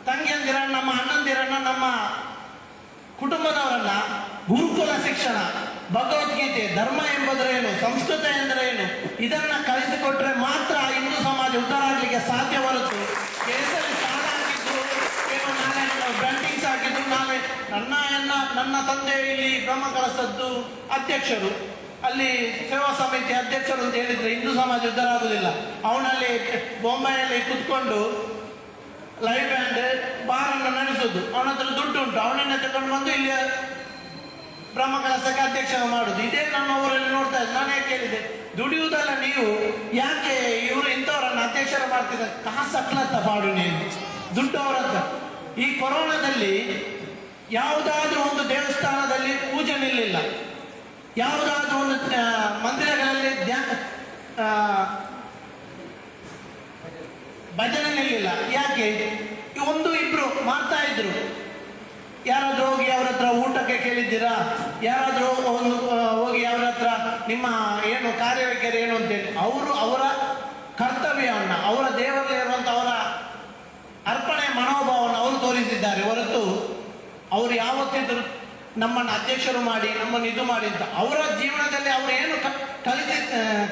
ತಂಗಿಯಂದಿರನ್ನ, ನಮ್ಮ ಅಣ್ಣಂದಿರನ್ನ, ನಮ್ಮ ಕುಟುಂಬದವರನ್ನ ಗುರುಕುಲ ಶಿಕ್ಷಣ, ಭಗವದ್ಗೀತೆ, ಧರ್ಮ ಎಂಬುದರೇನು, ಸಂಸ್ಕೃತ ಎಂದರೇನು ಇದನ್ನ ಕಲಿಸಿಕೊಟ್ರೆ ಮಾತ್ರ ಹಿಂದೂ ಸಮಾಜ ಉದ್ಧಾರ ಆಗಲಿಕ್ಕೆ ಸಾಧ್ಯ. ಹೊರತು ಕೇಸರಿ ಸಾಲ ಹಾಕಿದ್ರು, ಏನು ನಾಳೆ ಬ್ಯಾಂಕಿಂಗ್ಸ್ ಹಾಕಿದ್ರು, ನಾಳೆ ನನ್ನ ತಂದೆ ಇಲ್ಲಿ ಬ್ರಹ್ಮಕಲಸದ್ದು ಅಧ್ಯಕ್ಷರು, ಅಲ್ಲಿ ಸೇವಾ ಸಮಿತಿ ಅಧ್ಯಕ್ಷರು ಅಂತ ಹೇಳಿದ್ರೆ ಹಿಂದೂ ಸಮಾಜ ಉದ್ಧಾರ ಆಗುದಿಲ್ಲ. ಅವನಲ್ಲಿ ಬೊಂಬೈಯಲ್ಲಿ ಕುತ್ಕೊಂಡು ಲೈವ್ ಬ್ಯಾಂಡ್ ಬಾರನ್ನು ನಡೆಸುದು, ಅವನ ಹತ್ರ ದುಡ್ಡು ಉಂಟು, ಅವನನ್ನ ತಗೊಂಡು ಬಂದು ಇಲ್ಲಿ ಬ್ರಹ್ಮಕಲಸಕ್ಕೆ ಅಧ್ಯಕ್ಷ ಮಾಡುದು. ಇದೇ ನಮ್ಮ ಊರಲ್ಲಿ ನೋಡ್ತಾ ಇದ್ದೆ. ನಾನೇ ಕೇಳಿದೆ, ದುಡಿಯುವುದಲ್ಲ ನೀವು, ಯಾಕೆ ಇವರು ಇಂಥವರನ್ನ ಅಧ್ಯಕ್ಷರ ಮಾಡ್ತಿದ್ದಾರೆ? ಕಾಸು ಅಕ್ಲತ್ತ ಪಾಡು ನೀವು, ದುಡ್ಡು ಅವರ ಹತ್ರ. ಈ ಕೊರೋನಾದಲ್ಲಿ ಯಾವುದಾದ್ರೂ ಒಂದು ದೇವಸ್ಥಾನದಲ್ಲಿ ಪೂಜೆ ನಿಲ್ಲಿಲ್ಲ, ಯಾವುದಾದ್ರೂ ಒಂದು ಮಂದಿರಗಳಲ್ಲಿ ಭಜನೆ ನಿಲ್ಲಿಲ್ಲ. ಯಾಕೆ? ಒಂದು ಇಬ್ರು ಮಾಡ್ತಾ ಇದ್ರು. ಯಾರಾದ್ರೂ ಹೋಗಿ ಅವ್ರ ಹತ್ರ ಊಟಕ್ಕೆ ಕೇಳಿದ್ದೀರಾ? ಯಾರಾದ್ರೂ ಒಂದು ಹೋಗಿ ಅವ್ರ ಹತ್ರ ನಿಮ್ಮ ಏನು ಕಾರ್ಯವೈಖರಿ ಏನು ಅಂತೇಳಿ ಅವರ ಕರ್ತವ್ಯವನ್ನು, ಅವರ ದೇವರಲ್ಲಿ ಇರುವಂಥ ಅವರ ಅರ್ಪಣೆ ಮನೋಭಾವವನ್ನು ಅವರು ತೋರಿಸಿದ್ದಾರೆ. ಹೊರತು ಅವರು ಯಾವತ್ತಿದ್ರು ನಮ್ಮನ್ನು ಅಧ್ಯಕ್ಷರು ಮಾಡಿ, ನಮ್ಮನ್ನು ಇದು ಮಾಡಿ ಅಂತ ಅವರ ಜೀವನದಲ್ಲಿ ಅವರು ಏನು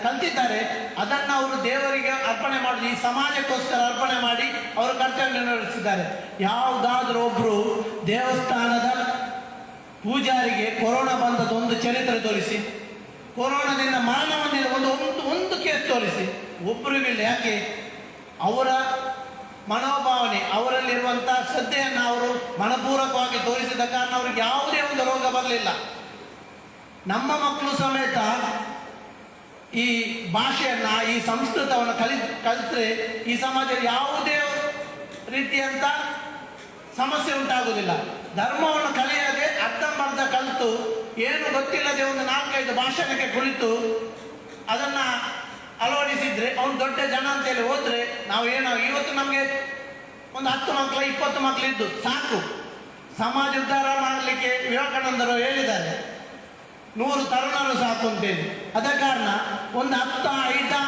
ಕಲ್ತಿದ್ದಾರೆ ಅದನ್ನು ಅವರು ದೇವರಿಗೆ ಅರ್ಪಣೆ ಮಾಡಿ, ಈ ಸಮಾಜಕ್ಕೋಸ್ಕರ ಅರ್ಪಣೆ ಮಾಡಿ ಅವರು ಕರ್ತವ್ಯ ನಿರ್ವಹಿಸಿದ್ದಾರೆ. ಯಾವುದಾದ್ರೂ ಒಬ್ರು ದೇವಸ್ಥಾನದ ಪೂಜಾರಿಗೆ ಕೊರೋನಾ ಬಂದದ್ದು ಒಂದು ಚರಿತ್ರೆ ತೋರಿಸಿ, ಕೊರೋನಾದಿಂದ ಮರಣ ಹೊಂದಿದ ಒಂದು ಕೇಸ್ ತೋರಿಸಿ, ಒಬ್ಬರಿಗಿಲ್ಲ. ಯಾಕೆ? ಅವರ ಮನೋಭಾವನೆ, ಅವರಲ್ಲಿರುವಂಥ ಶ್ರದ್ಧೆಯನ್ನು ಅವರು ಮನಪೂರ್ವಕವಾಗಿ ತೋರಿಸಿದ ಕಾರಣ ಅವ್ರಿಗೆ ಯಾವುದೇ ಒಂದು ರೋಗ ಬರಲಿಲ್ಲ. ನಮ್ಮ ಮಕ್ಕಳು ಸಮೇತ ಈ ಭಾಷೆಯನ್ನ, ಈ ಸಂಸ್ಕೃತವನ್ನು ಕಲಿತ್ರೆ ಈ ಸಮಾಜದಲ್ಲಿ ಯಾವುದೇ ರೀತಿಯಂತ ಸಮಸ್ಯೆ ಉಂಟಾಗುವುದಿಲ್ಲ. ಧರ್ಮವನ್ನು ಕಲಿಯದೆ ಅರ್ಧಂಬರ್ಧ ಕಲಿತು ಏನು ಗೊತ್ತಿಲ್ಲದೆ ಒಂದು 4-5 ಭಾಷಣಕ್ಕೆ ಕುಳಿತು ಅದನ್ನ ಅಳವಡಿಸಿದ್ರೆ ಅವನು ದೊಡ್ಡ ಜನ ಅಂತೇಳಿ ಹೋದ್ರೆ ನಾವೇನೋ ಇವತ್ತು ನಮಗೆ ಒಂದು 10 ಮಕ್ಕಳು 20 ಮಕ್ಕಳು ಇದ್ದು ಸಾಕು. ಸಮಾಜ ಉದ್ಧಾರ ಮಾಡಲಿಕ್ಕೆ ವಿವೇಕಾನಂದರು ಹೇಳಿದ್ದಾರೆ 100 ತರುಣರು ಸಾಕು ಅಂತೇಳಿ. ಅದ ಕಾರಣ ಒಂದು 10, 5,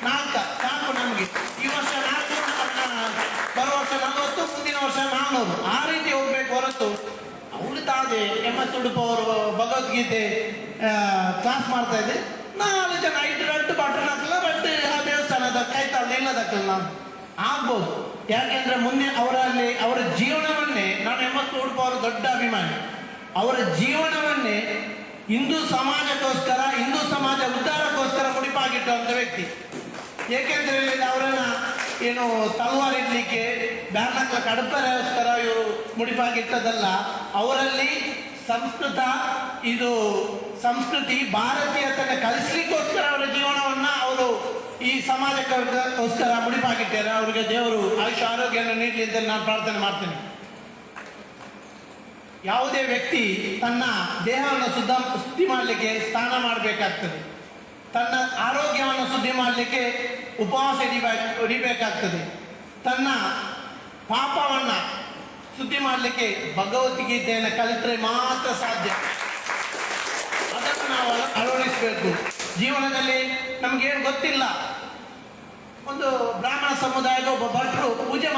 4 ಸಾಕು ನಮಗೆ. ಈ ವರ್ಷ 400, ಬರೋ ವರ್ಷ 40, ಮುಂದಿನ ವರ್ಷ 400, ಆ ರೀತಿ ಹೋಗ್ಬೇಕು. ಹೊರತು ಅವಳು ತಾದೆ MS ಉಡುಪು ಅವರು ಭಗವದ್ಗೀತೆ ಕ್ಲಾಸ್ ಮಾಡ್ತಾ ಇದ್ದೆ, 4 ಜನ 5 ಬಟನ್ ಹಾಕಲ್ಲ, ಬಟ್ ಆ ದೇವಸ್ಥಾನದ ಕೈತಾಳು ಇಲ್ಲದಕ್ಕಲ್ಲ ನಾನು ಆಗ್ಬೋದು. ಯಾಕೆಂದ್ರೆ ಮುಂದೆ ಅವರ ಜೀವನವನ್ನೇ, ನಾನು MS ಉಡುಪು ಅವರ ದೊಡ್ಡ ಅಭಿಮಾನಿ, ಅವರ ಜೀವನವನ್ನೇ ಹಿಂದೂ ಸಮಾಜಕ್ಕೋಸ್ಕರ, ಹಿಂದೂ ಸಮಾಜ ಉದ್ಧಾರಕ್ಕೋಸ್ಕರ ಮುಡಿಪಾಗಿಟ್ಟುವಂಥ ವ್ಯಕ್ತಿ. ಏಕೆಂದ್ರೆ ಅವರನ್ನ ಏನು ತಲವಾರು ಇಡ್ಲಿಕ್ಕೆ, ಬ್ಯಾರ್ನಕ್ಲ ಕಡಪರೆಗೋಸ್ಕರ ಇವರು ಮುಡಿಪಾಗಿಟ್ಟದಲ್ಲ. ಅವರಲ್ಲಿ ಸಂಸ್ಕೃತಿ ಭಾರತೀಯತನ ಕಲಿಸ್ಲಿಕ್ಕೋಸ್ಕರ ಅವರ ಜೀವನವನ್ನ ಅವರು ಈ ಸಮಾಜಕ್ಕೋಸ್ಕರ ಮುಡಿಪಾಗಿದ್ದಾರೆ. ಅವರಿಗೆ ದೇವರು ಆಯುಷ್ಯ ಆರೋಗ್ಯವನ್ನು ನೀಡಲಿ ಅಂತ ನಾನು ಪ್ರಾರ್ಥನೆ ಮಾಡ್ತೇನೆ. ಯಾವುದೇ ವ್ಯಕ್ತಿ ತನ್ನ ದೇಹವನ್ನು ಶುದ್ಧಿ ಮಾಡಲಿಕ್ಕೆ ಸ್ನಾನ ಮಾಡಬೇಕಾಗ್ತದೆ. ತನ್ನ ಆರೋಗ್ಯವನ್ನು ಶುದ್ಧಿ ಮಾಡಲಿಕ್ಕೆ ಉಪವಾಸ ಹಿಡಿಬೇಕಾಗ್ತದೆ. ತನ್ನ ಪಾಪವನ್ನು ಶುದ್ಧಿ ಮಾಡಲಿಕ್ಕೆ ಭಗವದ್ಗೀತೆಯನ್ನು ಕಲಿತರೆ ಮಾತ್ರ ಸಾಧ್ಯ. ಅದನ್ನು ನಾವು ಅಳವಡಿಸಬೇಕು ಜೀವನದಲ್ಲಿ. ನಮಗೇನು ಗೊತ್ತಿಲ್ಲ, ಒಂದು ಬ್ರಾಹ್ಮಣ ಸಮುದಾಯದ ಒಬ್ಬ ಭಟ್ರು ಪೂಜೆ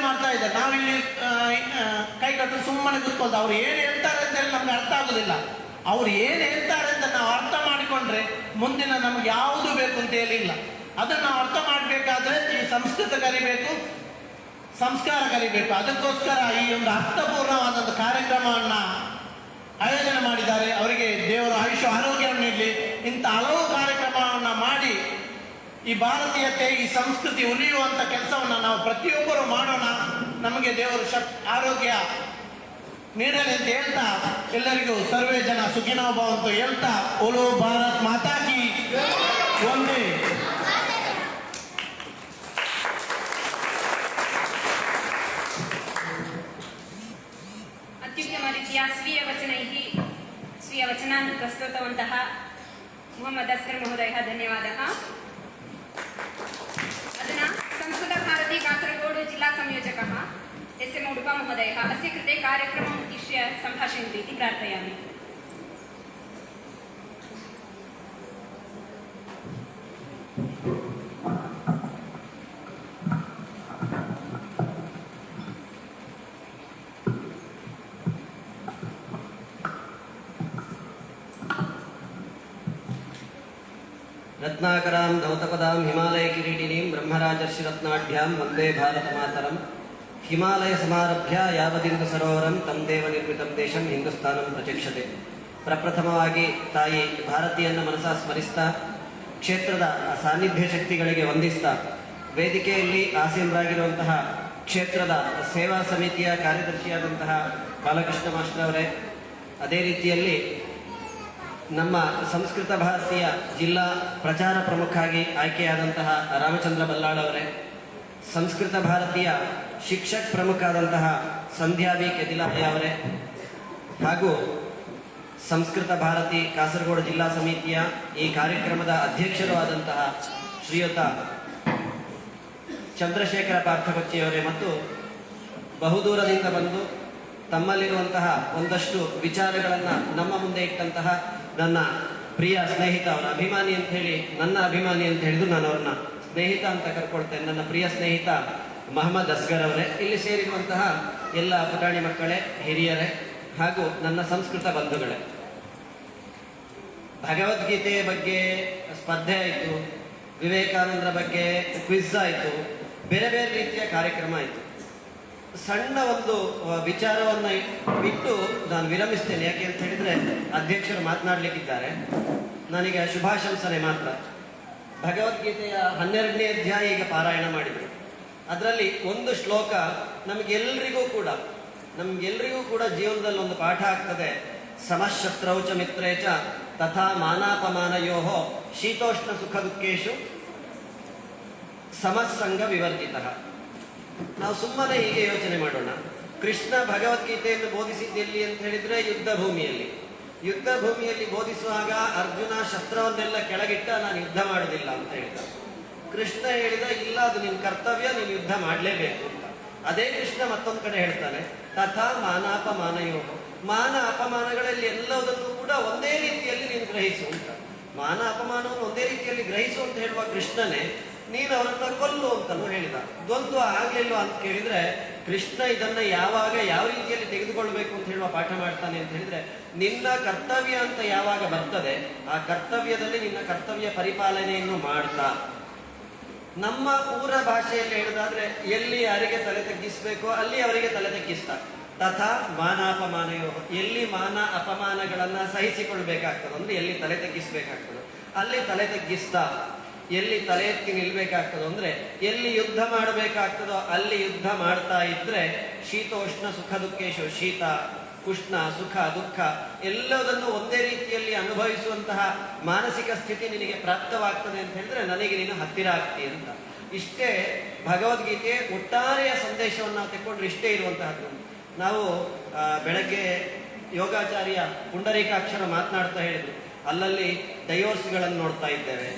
ಮಾಡ್ತಾ ಇದ್ದಾರೆ. ನಾವಿಲ್ಲಿ ಕೈ ಕಟ್ಟು ಸುಮ್ಮನೆ ಕೂತ್ಕೊಳ್ತಾ ಅವ್ರು ಏನು ಹೇಳ್ತಾರೆ ಅಂತ ಹೇಳಿ ನಮ್ಗೆ ಅರ್ಥ ಆಗುದಿಲ್ಲ. ಅವ್ರು ಏನು ಹೇಳ್ತಾರೆ ಅಂತ ನಾವು ಅರ್ಥ ಮಾಡಿಕೊಂಡ್ರೆ ಮುಂದಿನ ನಮ್ಗೆ ಯಾವುದು ಬೇಕು ಅಂತ ಹೇಳಿಲ್ಲ. ಅದನ್ನು ನಾವು ಅರ್ಥ ಮಾಡಬೇಕಾದ್ರೆ ಈ ಸಂಸ್ಕೃತ ಕಲಿಬೇಕು, ಸಂಸ್ಕಾರ ಕಲಿಬೇಕು. ಅದಕ್ಕೋಸ್ಕರ ಈ ಒಂದು ಅರ್ಥಪೂರ್ಣವಾದಂಥ ಕಾರ್ಯಕ್ರಮವನ್ನು ಆಯೋಜನೆ ಮಾಡಿದ್ದಾರೆ. ಅವರಿಗೆ ದೇವರು ಆಯುಷ್ಯ ಆರೋಗ್ಯವನ್ನು ನೀಡಲಿ. ಇಂಥ ಹಲವು ಕಾರ್ಯಕ್ರಮವನ್ನು ಮಾಡಿ ಈ ಭಾರತೀಯತೆ, ಈ ಸಂಸ್ಕೃತಿ ಉಳಿಯುವಂಥ ಕೆಲಸವನ್ನು ನಾವು ಪ್ರತಿಯೊಬ್ಬರು ಮಾಡೋಣ. ನಮಗೆ ದೇವರು ಆರೋಗ್ಯ ನೀಡಲಿ ಅಂತ ಹೇಳ್ತಾ ಎಲ್ಲರಿಗೂ ಸರ್ವೇ ಜನ ಸುಖಿನೋ ಭವಂತು ಹೇಳ್ತಾ ಓಲೋ ಭಾರತ್ ಮಾತಾ ಕಿ ಒಂದೇ. ಅತ್ಯುತ್ತಮರೀತಿಯ ಸ್ವೀಯ ವಚನಾನ್ ಪ್ರಸ್ತುತವಂತಹ ಮೊಹಮ್ಮದ್ ಅಸ್ಕರ್ ಮಹೋದಯ ಧನ್ಯವಾದः. अधुना संस्कृतभारती कासरगोडु जिल्ला संयोजकः एस् एम् उडुपा महोदयः अस्य कृते कार्यक्रमम् उद्दिश्य सम्भाषयन्तु इति प्रार्थयामि. रत्नाकरां दौतपदां हिमालय किरीटिनीं ब्रह्मराजर्षिरत्नाढ्यां वन्दे भारतमातरं. हिमालय समारभ्य यावदिन्दु सरोवरं तं देव निर्मितं देशं ಹಿಂದೂಸ್ಥಾನಂ ಪ್ರಚಕ್ಷತೆ. ಪ್ರಪ್ರಥಮವಾಗಿ ತಾಯಿ ಭಾರತಿಯನ್ನು ಮನಸ ಸ್ಮರಿಸ್ತಾ, ಕ್ಷೇತ್ರದ ಸಾನ್ನಿಧ್ಯ ಶಕ್ತಿಗಳಿಗೆ ವಂದಿಸ್ತಾ, ವೇದಿಕೆಯಲ್ಲಿ ಆಸೀನರಾಗಿರುವಂತಹ ಕ್ಷೇತ್ರದ ಸೇವಾ ಸಮಿತಿಯ ಕಾರ್ಯದರ್ಶಿಯಾದಂತಹ ಬಾಲಕೃಷ್ಣ ಮಾಸ್ಟರ್ ಅವರೇ, ಅದೇ ರೀತಿಯಲ್ಲಿ ನಮ್ಮ ಸಂಸ್ಕೃತ ಭಾರತೀಯ ಜಿಲ್ಲಾ ಪ್ರಚಾರ ಪ್ರಮುಖಾಗಿ ಆಯ್ಕೆಯಾದಂತಹ ರಾಮಚಂದ್ರ ಬಲ್ಲಾಳ್ ಅವರೇ, ಸಂಸ್ಕೃತ ಭಾರತೀಯ ಶಿಕ್ಷಕ್ ಪ್ರಮುಖಾದಂತಹ ಸಂಧ್ಯಾ ವಿ ಕೆದಿಲಾಯ ಅವರೇ, ಹಾಗೂ ಸಂಸ್ಕೃತ ಭಾರತಿ ಕಾಸರಗೋಡು ಜಿಲ್ಲಾ ಸಮಿತಿಯ ಈ ಕಾರ್ಯಕ್ರಮದ ಅಧ್ಯಕ್ಷರು ಆದಂತಹ ಶ್ರೀಯುತ ಚಂದ್ರಶೇಖರ ಪಾರ್ಥಕೊಚ್ಚಿಯವರೇ, ಮತ್ತು ಬಹುದೂರದಿಂದ ಬಂದು ತಮ್ಮಲ್ಲಿರುವಂತಹ ಒಂದಷ್ಟು ವಿಚಾರಗಳನ್ನು ನಮ್ಮ ಮುಂದೆ ಇಟ್ಟಂತಹ ನನ್ನ ಪ್ರಿಯ ಸ್ನೇಹಿತ, ಅವರ ಅಭಿಮಾನಿ ಅಂತ ಹೇಳಿ, ನನ್ನ ಅಭಿಮಾನಿ ಅಂತ ಹೇಳಿದ್ರು ನಾನು ಅವ್ರನ್ನ ಸ್ನೇಹಿತ ಅಂತ ಕರ್ಕೊಳ್ತೇನೆ, ನನ್ನ ಪ್ರಿಯ ಸ್ನೇಹಿತ ಮೊಹಮ್ಮದ್ ಅಸ್ಗರ್ ಅವರೇ, ಇಲ್ಲಿ ಸೇರಿರುವಂತಹ ಎಲ್ಲ ಪುಟಾಣಿ ಮಕ್ಕಳೇ, ಹಿರಿಯರೇ, ಹಾಗೂ ನನ್ನ ಸಂಸ್ಕೃತ ಬಂಧುಗಳೇ. ಭಗವದ್ಗೀತೆಯ ಬಗ್ಗೆ ಸ್ಪರ್ಧೆ ಆಯಿತು, ವಿವೇಕಾನಂದರ ಬಗ್ಗೆ ಕ್ವಿಜ್ ಆಯಿತು, ಬೇರೆ ಬೇರೆ ರೀತಿಯ ಕಾರ್ಯಕ್ರಮ ಆಯಿತು. ಸಣ್ಣ ಒಂದು ವಿಚಾರವನ್ನು ಬಿಟ್ಟು ನಾನು ವಿರಮಿಸ್ತೇನೆ. ಯಾಕೆ ಅಂತ ಹೇಳಿದರೆ ಅಧ್ಯಕ್ಷರು ಮಾತನಾಡಲಿಕ್ಕಿದ್ದಾರೆ. ನನಗೆ ಶುಭಾಶಂಸನೆ ಮಾತ್ರ. ಭಗವದ್ಗೀತೆಯ 12ನೇ ಅಧ್ಯಾಯ ಈಗ ಪಾರಾಯಣ ಮಾಡಿದರು. ಅದರಲ್ಲಿ ಒಂದು ಶ್ಲೋಕ ನಮಗೆಲ್ಲರಿಗೂ ಕೂಡ ಜೀವನದಲ್ಲಿ ಒಂದು ಪಾಠ ಆಗ್ತದೆ. ಸಮಶತ್ರೌಚ ಮಿತ್ರೇಚ ತಥಾ ಮಾನಾಪಮಾನಯೋ ಶೀತೋಷ್ಣ ಸುಖ ದುಃಖೇಶು ಸಮಸ್ಸಂಗ ವಿವರ್ಜಿತಃ. ನಾವು ಸುಮ್ಮನೆ ಹೀಗೆ ಯೋಚನೆ ಮಾಡೋಣ. ಕೃಷ್ಣ ಭಗವದ್ಗೀತೆಯನ್ನು ಬೋಧಿಸಿದ್ದೆಲ್ಲಿ ಅಂತ ಹೇಳಿದ್ರೆ ಯುದ್ಧ ಭೂಮಿಯಲ್ಲಿ ಬೋಧಿಸುವಾಗ ಅರ್ಜುನ ಶಸ್ತ್ರವನ್ನೆಲ್ಲ ಕೆಳಗಿಟ್ಟ, ನಾನು ಯುದ್ಧ ಮಾಡೋದಿಲ್ಲ ಅಂತ ಹೇಳಿದ. ಕೃಷ್ಣ ಹೇಳಿದ, ಇಲ್ಲ, ಅದು ನಿನ್ನ ಕರ್ತವ್ಯ, ನೀನು ಯುದ್ಧ ಮಾಡಲೇಬೇಕು ಅಂತ. ಅದೇ ಕೃಷ್ಣ ಮತ್ತೊಂದು ಕಡೆ ಹೇಳ್ತಾನೆ, ತಥಾ ಮಾನಾಪಮಾನಯೋ, ಮಾನ ಅಪಮಾನಗಳಲ್ಲಿ ಎಲ್ಲದನ್ನು ಕೂಡ ಒಂದೇ ರೀತಿಯಲ್ಲಿ ನೀನು ಗ್ರಹಿಸು ಅಂತ. ಮಾನ ಅಪಮಾನವನ್ನು ಒಂದೇ ರೀತಿಯಲ್ಲಿ ಗ್ರಹಿಸು ಅಂತ ಹೇಳುವ ಕೃಷ್ಣನೇ ನೀನು ಅವರನ್ನ ಕೊಲ್ಲು ಅಂತಲೂ ಹೇಳಿದ. ದ್ವಂದ್ವ ಆಗ್ಲಿಲ್ಲ ಅಂತ ಕೇಳಿದ್ರೆ ಕೃಷ್ಣ ಇದನ್ನ ಯಾವಾಗ ಯಾವ ರೀತಿಯಲ್ಲಿ ತೆಗೆದುಕೊಳ್ಬೇಕು ಅಂತ ಹೇಳುವ ಪಾಠ ಮಾಡ್ತಾನೆ ಅಂತ ಹೇಳಿದ್ರೆ, ನಿನ್ನ ಕರ್ತವ್ಯ ಅಂತ ಯಾವಾಗ ಬರ್ತದೆ ಆ ಕರ್ತವ್ಯದಲ್ಲಿ ನಿನ್ನ ಕರ್ತವ್ಯ ಪರಿಪಾಲನೆಯನ್ನು ಮಾಡ್ತಾ, ನಮ್ಮ ಊರ ಭಾಷೆಯಲ್ಲಿ ಹೇಳುದಾದ್ರೆ ಎಲ್ಲಿ ಯಾರಿಗೆ ತಲೆ ತಗ್ಗಿಸ್ಬೇಕೋ ಅಲ್ಲಿ ಅವರಿಗೆ ತಲೆ ತಗ್ಗಿಸ್ತಾ, ತಥಾ ಮಾನಾಪಮಾನಯೋ, ಎಲ್ಲಿ ಮಾನ ಅಪಮಾನಗಳನ್ನ ಸಹಿಸಿಕೊಳ್ಬೇಕಾಗ್ತದೋ ಅಂದ್ರೆ ಎಲ್ಲಿ ತಲೆ ತಗ್ಗಿಸ್ಬೇಕಾಗ್ತದೋ ಅಲ್ಲಿ ತಲೆ ತಗ್ಗಿಸ್ತಾ, ಎಲ್ಲಿ ತಲೆ ಎತ್ತಿ ನಿಲ್ಬೇಕಾಗ್ತದೋ ಅಂದ್ರೆ ಎಲ್ಲಿ ಯುದ್ಧ ಮಾಡಬೇಕಾಗ್ತದೋ ಅಲ್ಲಿ ಯುದ್ಧ ಮಾಡ್ತಾ ಇದ್ರೆ ಶೀತೋಷ್ಣ ಸುಖ ದುಃಖೇಶು, ಶೀತ ಉಷ್ಣ ಸುಖ ದುಃಖ ಎಲ್ಲದನ್ನು ಒಂದೇ ರೀತಿಯ ರೀತಿಯಲ್ಲಿ ಅನುಭವಿಸುವಂತಹ ಮಾನಸಿಕ ಸ್ಥಿತಿ ನಿನಗೆ ಪ್ರಾಪ್ತವಾಗ್ತದೆ ಅಂತ ಹೇಳಿದ್ರೆ ನನಗೆ ನೀನು ಹತ್ತಿರ ಆಗ್ತೀಯ ಅಂತ. ಇಷ್ಟೇ ಭಗವದ್ಗೀತೆ ಒಟ್ಟಾರೆಯ ಸಂದೇಶವನ್ನು ನಾವು ತೆಕ್ಕೊಂಡ್ರೆ ಇಷ್ಟೇ ಇರುವಂತಹದ್ದು. ನಾವು ಬೆಳಗ್ಗೆ ಯೋಗಾಚಾರ್ಯ ಪುಂಡರೀಕಾಕ್ಷರ ಮಾತನಾಡ್ತಾ ಹೇಳಿದ್ರು, ಅಲ್ಲಲ್ಲಿ ಡೈವೋರ್ಸ್ಗಳನ್ನು ನೋಡ್ತಾ ಇದ್ದೇವೆ,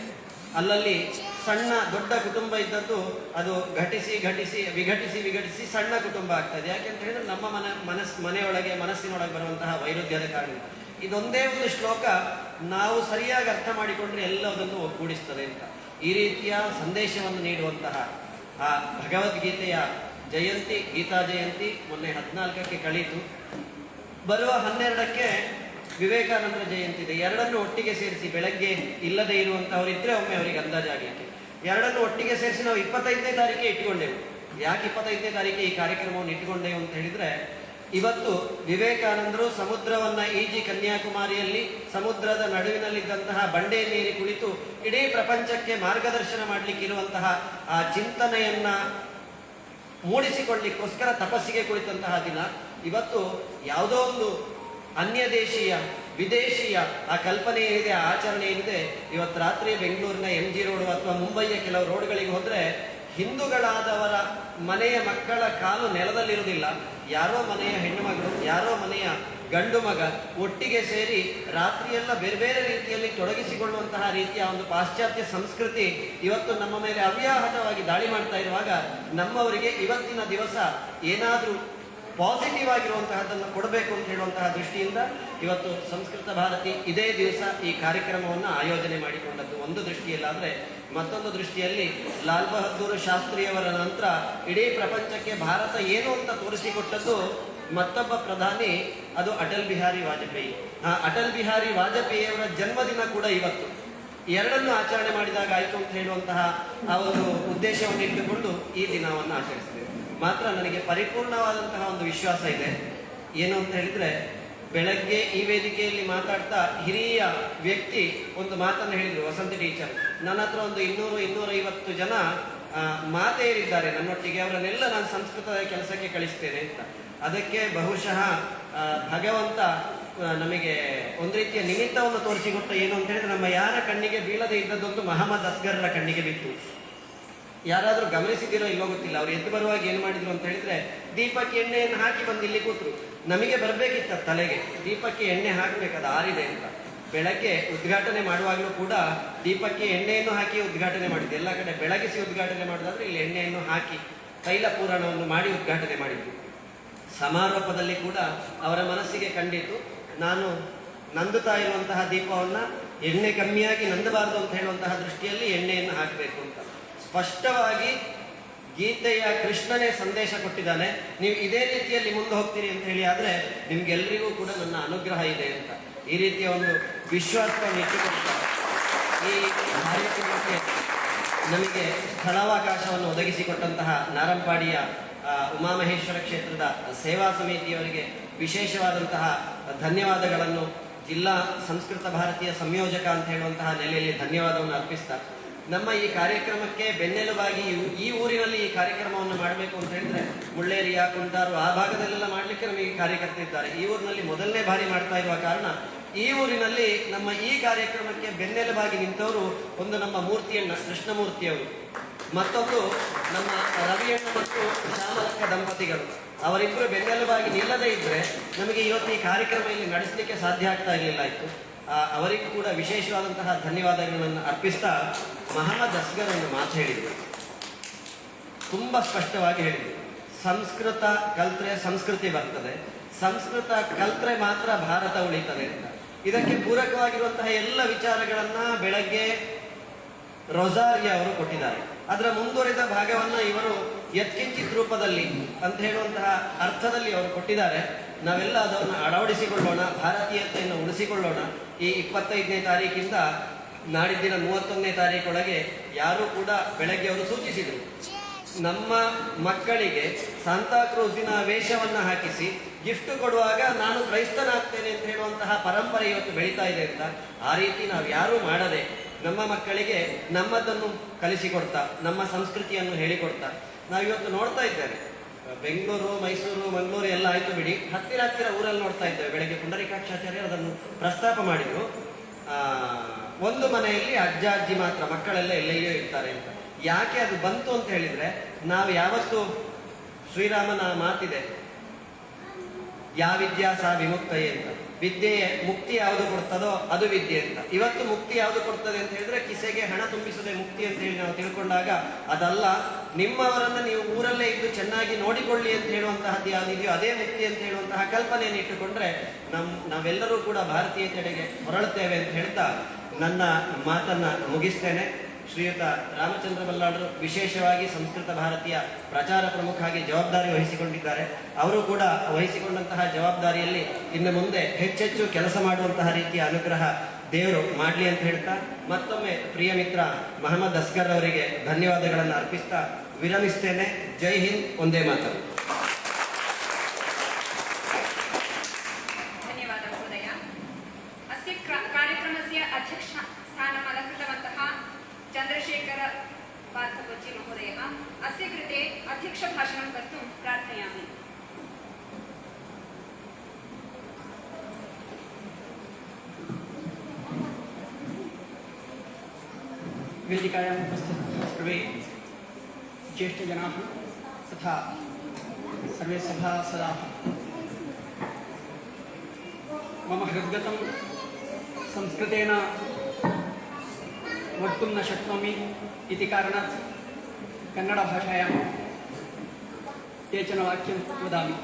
ಅಲ್ಲಲ್ಲಿ ಸಣ್ಣ ದೊಡ್ಡ ಕುಟುಂಬ ಇದ್ದದ್ದು ಅದು ವಿಘಟಿಸಿ ಸಣ್ಣ ಕುಟುಂಬ ಆಗ್ತದೆ. ಯಾಕೆಂತ ಹೇಳಿದ್ರೆ ನಮ್ಮ ಮನಸ್ಸಿನೊಳಗೆ ಬರುವಂತಹ ವೈರುಧ್ಯದ ಕಾರಣ. ಇದೊಂದೇ ಒಂದು ಶ್ಲೋಕ ನಾವು ಸರಿಯಾಗಿ ಅರ್ಥ ಮಾಡಿಕೊಂಡ್ರೆ ಎಲ್ಲದನ್ನು ಒಗ್ಗೂಡಿಸ್ತದೆ ಅಂತ. ಈ ರೀತಿಯ ಸಂದೇಶವನ್ನು ನೀಡುವಂತಹ ಆ ಭಗವದ್ಗೀತೆಯ ಜಯಂತಿ, ಗೀತಾ ಜಯಂತಿ ಮೊನ್ನೆ 14ಕ್ಕೆ ಕಳೀತು. ಬರುವ 12ಕ್ಕೆ ವಿವೇಕಾನಂದರ ಜಯಂತಿ ಇದೆ. ಎರಡನ್ನು ಒಟ್ಟಿಗೆ ಸೇರಿಸಿ, ಬೆಳಗ್ಗೆ ಇಲ್ಲದೆ ಇರುವಂತಹವರಿದ್ರೆ ಒಮ್ಮೆ ಅವರಿಗೆ ಅಂದಾಜಾಗಲಿಕ್ಕೆ ಎರಡನ್ನು ಒಟ್ಟಿಗೆ ಸೇರಿಸಿ ನಾವು 25ನೇ ತಾರೀಕೆ ಇಟ್ಕೊಂಡೆವು. ಯಾಕೆ 25ನೇ ತಾರೀಕೆ ಈ ಕಾರ್ಯಕ್ರಮವನ್ನು ಇಟ್ಟುಕೊಂಡೆವು ಅಂತ ಹೇಳಿದ್ರೆ, ಇವತ್ತು ವಿವೇಕಾನಂದರು ಸಮುದ್ರವನ್ನ ಈಜಿ ಕನ್ಯಾಕುಮಾರಿಯಲ್ಲಿ ಸಮುದ್ರದ ನಡುವಿನಲ್ಲಿದ್ದಂತಹ ಬಂಡೆ ನೀರಿ ಕುಳಿತು ಇಡೀ ಪ್ರಪಂಚಕ್ಕೆ ಮಾರ್ಗದರ್ಶನ ಮಾಡಲಿಕ್ಕಿರುವಂತಹ ಆ ಚಿಂತನೆಯನ್ನ ಮೂಡಿಸಿಕೊಳ್ಳಿಕ್ಕೋಸ್ಕರ ತಪಸ್ಸಿಗೆ ಕುಳಿತಂತಹ ದಿನ. ಇವತ್ತು ಯಾವುದೋ ಒಂದು ಅನ್ಯ ದೇಶೀಯ ವಿದೇಶೀಯ ಆ ಕಲ್ಪನೆ ಏನಿದೆ, ಆ ಆಚರಣೆ ಏನಿದೆ, ಇವತ್ತು ರಾತ್ರಿ ಬೆಂಗಳೂರಿನ MG ರೋಡ್ ಅಥವಾ ಮುಂಬೈಯ ಕೆಲವು ರೋಡ್ಗಳಿಗೆ ಹೋದ್ರೆ ಹಿಂದೂಗಳಾದವರ ಮನೆಯ ಮಕ್ಕಳ ಕಾಲು ನೆಲದಲ್ಲಿರುವುದಿಲ್ಲ. ಯಾರೋ ಮನೆಯ ಹೆಣ್ಣು ಮಗಳು, ಯಾರೋ ಮನೆಯ ಗಂಡು ಮಗ ಒಟ್ಟಿಗೆ ಸೇರಿ ರಾತ್ರಿಯೆಲ್ಲ ಬೇರೆ ಬೇರೆ ರೀತಿಯಲ್ಲಿ ತೊಡಗಿಸಿಕೊಳ್ಳುವಂತಹ ರೀತಿಯ ಒಂದು ಪಾಶ್ಚಾತ್ಯ ಸಂಸ್ಕೃತಿ ಇವತ್ತು ನಮ್ಮ ಮೇಲೆ ಅವ್ಯಾಹತವಾಗಿ ದಾಳಿ ಮಾಡ್ತಾ ಇರುವಾಗ, ನಮ್ಮವರಿಗೆ ಇವತ್ತಿನ ದಿವಸ ಏನಾದರೂ ಪಾಸಿಟಿವ್ ಆಗಿರುವಂತಹದ್ದನ್ನು ಕೊಡಬೇಕು ಅಂತ ಹೇಳುವಂತಹ ದೃಷ್ಟಿಯಿಂದ ಇವತ್ತು ಸಂಸ್ಕೃತ ಭಾರತಿ ಇದೇ ದಿವಸ ಈ ಕಾರ್ಯಕ್ರಮವನ್ನು ಆಯೋಜನೆ ಮಾಡಿಕೊಂಡದ್ದು ಒಂದು ದೃಷ್ಟಿಯಲ್ಲಾದರೆ, ಮತ್ತೊಂದು ದೃಷ್ಟಿಯಲ್ಲಿ ಲಾಲ್ ಬಹದ್ದೂರ್ ಶಾಸ್ತ್ರಿಯವರ ನಂತರ ಇಡೀ ಪ್ರಪಂಚಕ್ಕೆ ಭಾರತ ಏನು ಅಂತ ತೋರಿಸಿಕೊಟ್ಟದ್ದು ಮತ್ತೊಬ್ಬ ಪ್ರಧಾನಿ, ಅದು ಅಟಲ್ ಬಿಹಾರಿ ವಾಜಪೇಯಿ. ಆ ಅಟಲ್ ಬಿಹಾರಿ ವಾಜಪೇಯಿಯವರ ಜನ್ಮದಿನ ಕೂಡ ಇವತ್ತು. ಎರಡನ್ನು ಆಚರಣೆ ಮಾಡಿದಾಗ ಆಯಿತು ಅಂತ ಹೇಳುವಂತಹ ಆ ಒಂದು ಉದ್ದೇಶವನ್ನು ಇಟ್ಟುಕೊಂಡು ಈ ದಿನವನ್ನು ಆಚರಿಸ್ತೇವೆ. ಮಾತ್ರ ನನಗೆ ಪರಿಪೂರ್ಣವಾದಂತಹ ಒಂದು ವಿಶ್ವಾಸ ಇದೆ. ಏನು ಅಂತ ಹೇಳಿದ್ರೆ, ಬೆಳಗ್ಗೆ ಈ ವೇದಿಕೆಯಲ್ಲಿ ಮಾತಾಡ್ತಾ ಹಿರಿಯ ವ್ಯಕ್ತಿ ಒಂದು ಮಾತನ್ನು ಹೇಳಿದ್ರು, ವಸಂತಿ ಟೀಚರ್. ನನ್ನ ಹತ್ರ ಒಂದು 200-250 ಜನ ಮಾತೆಯರಿದ್ದಾರೆ ನನ್ನೊಟ್ಟಿಗೆ, ಅವರನ್ನೆಲ್ಲ ನಾನು ಸಂಸ್ಕೃತದ ಕೆಲಸಕ್ಕೆ ಕಳಿಸ್ತೇನೆ ಅಂತ. ಅದಕ್ಕೆ ಬಹುಶಃ ಭಗವಂತ ನಮಗೆ ಒಂದು ರೀತಿಯ ನಿಮಿತ್ತವನ್ನು ತೋರಿಸಿಕೊಟ್ಟ. ಏನು ಅಂತ ಹೇಳಿದ್ರೆ, ನಮ್ಮ ಯಾರ ಕಣ್ಣಿಗೆ ಬೀಳದೆ ಇದ್ದದ್ದೊಂದು ಮಹಮ್ಮದ್ ಅಸ್ಗರ್ರ ಕಣ್ಣಿಗೆ ಬಿತ್ತು. ಯಾರಾದರೂ ಗಮನಿಸಿದಿರೋ ಇಲ್ಲೋ ಗೊತ್ತಿಲ್ಲ. ಅವ್ರು ಎದ್ದು ಬರುವಾಗ ಏನು ಮಾಡಿದ್ರು ಅಂತ ಹೇಳಿದ್ರೆ, ದೀಪಕ್ಕೆ ಎಣ್ಣೆಯನ್ನು ಹಾಕಿ ಬಂದು ಇಲ್ಲಿ ಕೂತ್ರು. ನಮಗೆ ಬರಬೇಕಿತ್ತ ತಲೆಗೆ ದೀಪಕ್ಕೆ ಎಣ್ಣೆ ಹಾಕಬೇಕಾದ ಆರಿದೆ ಅಂತ. ಬೆಳಗ್ಗೆ ಉದ್ಘಾಟನೆ ಮಾಡುವಾಗಲೂ ಕೂಡ ದೀಪಕ್ಕೆ ಎಣ್ಣೆಯನ್ನು ಹಾಕಿ ಉದ್ಘಾಟನೆ ಮಾಡಿದ್ದು. ಎಲ್ಲ ಕಡೆ ಬೆಳಗಿಸಿ ಉದ್ಘಾಟನೆ ಮಾಡೋದಾದ್ರೆ ಇಲ್ಲಿ ಎಣ್ಣೆಯನ್ನು ಹಾಕಿ ತೈಲ ಪೂರಣವನ್ನು ಮಾಡಿ ಉದ್ಘಾಟನೆ ಮಾಡಿದ್ದು. ಸಮಾರೋಪದಲ್ಲಿ ಕೂಡ ಅವರ ಮನಸ್ಸಿಗೆ ಕಂಡಿತು, ನಾನು ನಂದುತ್ತಾ ಇರುವಂತಹ ದೀಪವನ್ನು ಎಣ್ಣೆ ಕಮ್ಮಿಯಾಗಿ ನಂದಬಾರದು ಅಂತ ಹೇಳುವಂತಹ ದೃಷ್ಟಿಯಲ್ಲಿ ಎಣ್ಣೆಯನ್ನು ಹಾಕಬೇಕು ಅಂತ ಸ್ಪಷ್ಟವಾಗಿ ಗೀತೆಯ ಕೃಷ್ಣನೇ ಸಂದೇಶ ಕೊಟ್ಟಿದ್ದಾನೆ. ನೀವು ಇದೇ ರೀತಿಯಲ್ಲಿ ಮುಂದೆ ಹೋಗ್ತೀರಿ ಅಂತ ಹೇಳಿ ಆದರೆ ನಿಮ್ಗೆಲ್ಲರಿಗೂ ಕೂಡ ನನ್ನ ಅನುಗ್ರಹ ಇದೆ ಅಂತ ಈ ರೀತಿಯ ಒಂದು ವಿಶ್ವಾಸವನ್ನು ಇಟ್ಟುಕೊಡ್ತಾರೆ. ಈ ಕಾರ್ಯಕ್ರಮಕ್ಕೆ ನಮಗೆ ಸ್ಥಳಾವಕಾಶವನ್ನು ಒದಗಿಸಿಕೊಟ್ಟಂತಹ ನಾರಂಪಾಡಿಯ ಉಮಾಮಹೇಶ್ವರ ಕ್ಷೇತ್ರದ ಸೇವಾ ಸಮಿತಿಯವರಿಗೆ ವಿಶೇಷವಾದಂತಹ ಧನ್ಯವಾದಗಳನ್ನು ಜಿಲ್ಲಾ ಸಂಸ್ಕೃತ ಭಾರತೀಯ ಸಂಯೋಜಕ ಅಂತ ಹೇಳುವಂತಹ ನೆಲೆಯಲ್ಲಿ ಧನ್ಯವಾದವನ್ನು ಅರ್ಪಿಸ್ತಾ, ನಮ್ಮ ಈ ಕಾರ್ಯಕ್ರಮಕ್ಕೆ ಬೆನ್ನೆಲುಬಾಗಿ ಈ ಊರಿನಲ್ಲಿ ಈ ಕಾರ್ಯಕ್ರಮವನ್ನು ಮಾಡಬೇಕು ಅಂತ ಹೇಳಿದ್ರೆ ಮುಳ್ಳೇರಿಯ, ಕುಂಟಾರು ಆ ಭಾಗದಲ್ಲೆಲ್ಲ ಮಾಡಲಿಕ್ಕೆ ನಮಗೆ ಕಾರ್ಯಕರ್ತರಿದ್ದಾರೆ. ಈ ಊರಿನಲ್ಲಿ ಮೊದಲನೇ ಬಾರಿ ಮಾಡ್ತಾ ಇರುವ ಕಾರಣ ಈ ಊರಿನಲ್ಲಿ ನಮ್ಮ ಈ ಕಾರ್ಯಕ್ರಮಕ್ಕೆ ಬೆನ್ನೆಲುಬಾಗಿ ನಿಂತವರು ಒಂದು ನಮ್ಮ ಮೂರ್ತಿಯನ್ನ ಕೃಷ್ಣಮೂರ್ತಿಯವರು, ಮತ್ತೊಂದು ನಮ್ಮ ರವಿಯಣ್ಣ ಮತ್ತು ಶ್ಯಾಮಲಕ್ಕ ದಂಪತಿಗಳು. ಅವರಿಬ್ಬರು ಬೆನ್ನೆಲುಬಾಗಿ ನಿಲ್ಲದೇ ಇದ್ರೆ ನಮಗೆ ಇವತ್ತು ಈ ಕಾರ್ಯಕ್ರಮ ಇಲ್ಲಿ ನಡೆಸಲಿಕ್ಕೆ ಸಾಧ್ಯ ಆಗ್ತಾ ಇರಲಿಲ್ಲ ಇತ್ತು. ಅವರಿಗೂ ಕೂಡ ವಿಶೇಷವಾದಂತಹ ಧನ್ಯವಾದಗಳನ್ನು ಅರ್ಪಿಸ್ತಾ, ಮಹಮ್ಮದ್ ಅಸ್ಗರ್ ಒಂದು ಮಾತು ಹೇಳಿದರು, ತುಂಬಾ ಸ್ಪಷ್ಟವಾಗಿ ಹೇಳಿದರು, ಸಂಸ್ಕೃತ ಕಲ್ತ್ರೆ ಸಂಸ್ಕೃತಿ ಬರ್ತದೆ, ಸಂಸ್ಕೃತ ಕಲ್ತ್ರೆ ಮಾತ್ರ ಭಾರತ ಉಳಿತದೆ ಅಂತ. ಇದಕ್ಕೆ ಪೂರಕವಾಗಿರುವಂತಹ ಎಲ್ಲ ವಿಚಾರಗಳನ್ನ ಬೆಳಗ್ಗೆ ರೊಸಾರಿಯಾ ಅವರು ಕೊಟ್ಟಿದ್ದಾರೆ. ಅದರ ಮುಂದುವರಿದ ಭಾಗವನ್ನ ಇವರು ಯತ್ಕಿಂಚಿತ್ ರೂಪದಲ್ಲಿ ಅಂತ ಹೇಳುವಂತಹ ಅರ್ಥದಲ್ಲಿ ಅವರು ಕೊಟ್ಟಿದ್ದಾರೆ. ನಾವೆಲ್ಲ ಅದನ್ನು ಅಳವಡಿಸಿಕೊಳ್ಳೋಣ, ಭಾರತೀಯತೆಯನ್ನು ಉಳಿಸಿಕೊಳ್ಳೋಣ. ಈ 25ನೇ ತಾರೀಕಿಂದ ನಾಡಿದ್ದಿನ 31ನೇ ತಾರೀಕೊಳಗೆ ಯಾರು ಕೂಡ ಬೆಳಗ್ಗೆ ಅವರು ಸೂಚಿಸಿದರು, ನಮ್ಮ ಮಕ್ಕಳಿಗೆ ಸಾಂತಾಕ್ರೂಸಿನ ವೇಷವನ್ನು ಹಾಕಿಸಿ ಗಿಫ್ಟ್ ಕೊಡುವಾಗ ನಾನು ಕ್ರೈಸ್ತನಾಗ್ತೇನೆ ಅಂತ ಹೇಳುವಂತಹ ಪರಂಪರೆ ಇವತ್ತು ಬೆಳೀತಾ ಇದೆ ಅಂತ. ಆ ರೀತಿ ನಾವು ಯಾರೂ ಮಾಡದೆ ನಮ್ಮ ಮಕ್ಕಳಿಗೆ ನಮ್ಮದನ್ನು ಕಲಿಸಿಕೊಡ್ತಾ, ನಮ್ಮ ಸಂಸ್ಕೃತಿಯನ್ನು ಹೇಳಿಕೊಡ್ತಾ, ನಾವಿವತ್ತು ನೋಡ್ತಾ ಇದ್ದೇವೆ ಬೆಂಗಳೂರು, ಮೈಸೂರು, ಮಂಗಳೂರು ಎಲ್ಲ ಆಯ್ತು ಬಿಡಿ, ಹತ್ತಿರ ಹತ್ತಿರ ಊರಲ್ಲಿ ನೋಡ್ತಾ ಇದ್ದೇವೆ. ಬೆಳಗ್ಗೆ ಪುಂಡರೀಕಾಕ್ಷಾಚಾರ್ಯರು ಅದನ್ನು ಪ್ರಸ್ತಾಪ ಮಾಡಿದ್ರು. ಒಂದು ಮನೆಯಲ್ಲಿ ಅಜ್ಜ ಅಜ್ಜಿ ಮಾತ್ರ, ಮಕ್ಕಳೆಲ್ಲ ಎಲ್ಲೆಲ್ಲೋ ಇರ್ತಾರೆ ಅಂತ. ಯಾಕೆ ಅದು ಬಂತು ಅಂತ ಹೇಳಿದ್ರೆ, ನಾವು ಯಾವತ್ತು ಶ್ರೀರಾಮನ ಮಾತಿದೆ, ಯಾ ವಿದ್ಯಾ ಸಾ ವಿಮುಕ್ತಯೇ ಅಂತ. ವಿದ್ಯೆಯ ಮುಕ್ತಿ ಯಾವುದು ಕೊಡ್ತದೋ ಅದು ವಿದ್ಯೆ ಅಂತ. ಇವತ್ತು ಮುಕ್ತಿ ಯಾವುದು ಕೊಡ್ತದೆ ಅಂತ ಹೇಳಿದ್ರೆ, ಕಿಸೆಗೆ ಹಣ ತುಂಬಿಸದೆ ಮುಕ್ತಿ ಅಂತ ಹೇಳಿ ನಾವು ತಿಳ್ಕೊಂಡಾಗ ಅದಲ್ಲ. ನಿಮ್ಮವರನ್ನ ನೀವು ಊರಲ್ಲೇ ಇದ್ದು ಚೆನ್ನಾಗಿ ನೋಡಿಕೊಳ್ಳಿ ಅಂತ ಹೇಳುವಂತಹದ್ದು ಯಾವುದಿದೆಯೋ ಅದೇ ಮುಕ್ತಿ ಅಂತ ಹೇಳುವಂತಹ ಕಲ್ಪನೆಯನ್ನು ಇಟ್ಟುಕೊಂಡ್ರೆ ನಾವೆಲ್ಲರೂ ಕೂಡ ಭಾರತೀಯತೆಡೆಗೆ ಹೊರಳುತ್ತೇವೆ ಅಂತ ಹೇಳ್ತಾ ನನ್ನ ಮಾತನ್ನ ಮುಗಿಸ್ತೇನೆ. ಶ್ರೀಯುತ ರಾಮಚಂದ್ರ ಬಲ್ಲಾಳರು ವಿಶೇಷವಾಗಿ ಸಂಸ್ಕೃತ ಭಾರತೀಯ ಪ್ರಚಾರ ಪ್ರಮುಖ ಆಗಿ ಜವಾಬ್ದಾರಿ ವಹಿಸಿಕೊಂಡಿದ್ದಾರೆ. ಅವರು ಕೂಡ ವಹಿಸಿಕೊಂಡಂತಹ ಜವಾಬ್ದಾರಿಯಲ್ಲಿ ಇನ್ನು ಮುಂದೆ ಹೆಚ್ಚೆಚ್ಚು ಕೆಲಸ ಮಾಡುವಂತಹ ರೀತಿಯ ಅನುಗ್ರಹ ದೇವರು ಮಾಡಲಿ ಅಂತ ಹೇಳ್ತಾ ಮತ್ತೊಮ್ಮೆ ಪ್ರಿಯ ಮಿತ್ರ ಮೊಹಮ್ಮದ್ ಅಸ್ಗರ್ ಅವರಿಗೆ ಧನ್ಯವಾದಗಳನ್ನು ಅರ್ಪಿಸ್ತಾ ವಿರಮಿಸ್ತೇನೆ. ಜೈ ಹಿಂದ್, ಒಂದೇ ಮಾತರು. ಧನ್ಯವಾದ ಮಹೋದಯ. ಅಸ್ಯ ಕಾರ್ಯಕ್ರಮಸ್ಯ ಅಧ್ಯಕ್ಷ ಸ್ಥಾನಂ अलङ्कृतवन्तः चन्द्रशेखर पार्थकोच्चि महोदयः अस्य कृते अध्यक्षभाषणं कर्तुं प्रार्थयामि. वेदिकायां उपस्थिताः सर्वे ज्येष्ठजनाः तथा सर्वे सभासदाः, मम हृद्गतं संस्कृतेन वक्तुं न शक्नोमि इति कारणात् कन्नडभाषायां केचन वाक्यं वदामि.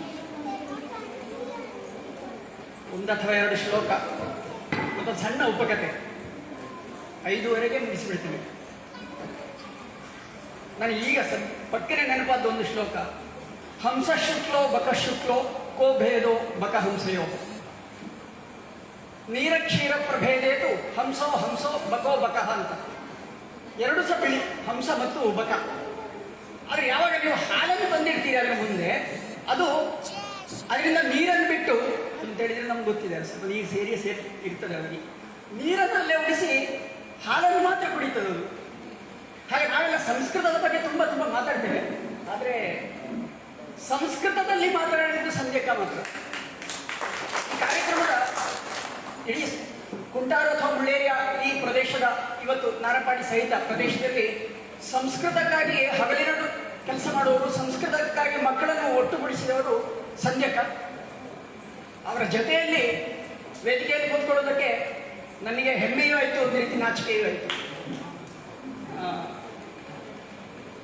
ಒಂದು ಅಥವಾ ಎರಡು ಶ್ಲೋಕ ಮತ್ತು ಸಣ್ಣ ಉಪಕಥೆ 5:15 ಮುಗಿಸಿಬಿಡ್ತೀನಿ. ನಾನು ಈಗ ಪಕ್ಕನೆ ನೆನಪಾದ ಒಂದು ಶ್ಲೋಕ, ಹಂಸ ಶುಕ್ಲೋ ಬಕ ಶುಕ್ಲೋ ಕೋ ಭೇದೋ ಬಕ ಹಂಸಯೋ, ನೀರ ಕ್ಷೀರ ಪ್ರಭೇದೇತು ಹಂಸೋ ಹಂಸೋ ಬಕೋ ಬಕಃ ಅಂತ. ಎರಡು ಸಹ ಬಿಳಿ, ಹಂಸ ಮತ್ತು ಬಕ. ಆದರೆ ಯಾವಾಗ ನೀವು ಹಾಲನ್ನು ತಂದಿಡ್ತೀರಿ ಅದರ ಮುಂದೆ, ಅದು ಅದರಿಂದ ನೀರನ್ನು ಬಿಟ್ಟು ಅಂತ ಹೇಳಿದ್ರೆ ನಮ್ಗೆ ಗೊತ್ತಿದೆ, ಸ್ವಲ್ಪ ನೀರು ಸೇರಿ ಇರ್ತದೆ ಅವರಿಗೆ, ನೀರನ್ನಲ್ಲೇ ಉಳಿಸಿ ಹಾಲನ್ನು ಮಾತ್ರ ಕುಡಿತದೆ ಅದು. ಹಾಗೆ ನಾವೆಲ್ಲ ಸಂಸ್ಕೃತದ ಬಗ್ಗೆ ತುಂಬ ಮಾತಾಡ್ತೇವೆ, ಆದರೆ ಸಂಸ್ಕೃತದಲ್ಲಿ ಮಾತನಾಡಿದ್ದು ಸಂಜೆಕ ಮಾತ್ರ. ಈ ಕಾರ್ಯಕ್ರಮದ ಇಡೀ ಕುಂಟಾರು ಅಥವಾ ಮುಳ್ಳೇರಿಯ ಈ ಪ್ರದೇಶದ, ಇವತ್ತು ನಾರಪಾಡಿ ಸಹಿತ ಪ್ರದೇಶದಲ್ಲಿ ಸಂಸ್ಕೃತಕ್ಕಾಗಿ ಹಗಲಿರಲು ಕೆಲಸ ಮಾಡುವವರು, ಸಂಸ್ಕೃತಕ್ಕಾಗಿ ಮಕ್ಕಳನ್ನು ಒಟ್ಟುಗೂಡಿಸಿದವರು ಸಂಜಕ. ಅವರ ಜೊತೆಯಲ್ಲಿ ವೇದಿಕೆಯಲ್ಲಿ ಕೂತ್ಕೊಳ್ಳೋದಕ್ಕೆ ನನಗೆ ಹೆಮ್ಮೆಯೂ ಆಯಿತು, ಒಂದು ರೀತಿ ನಾಚಿಕೆಯೂ ಆಯಿತು.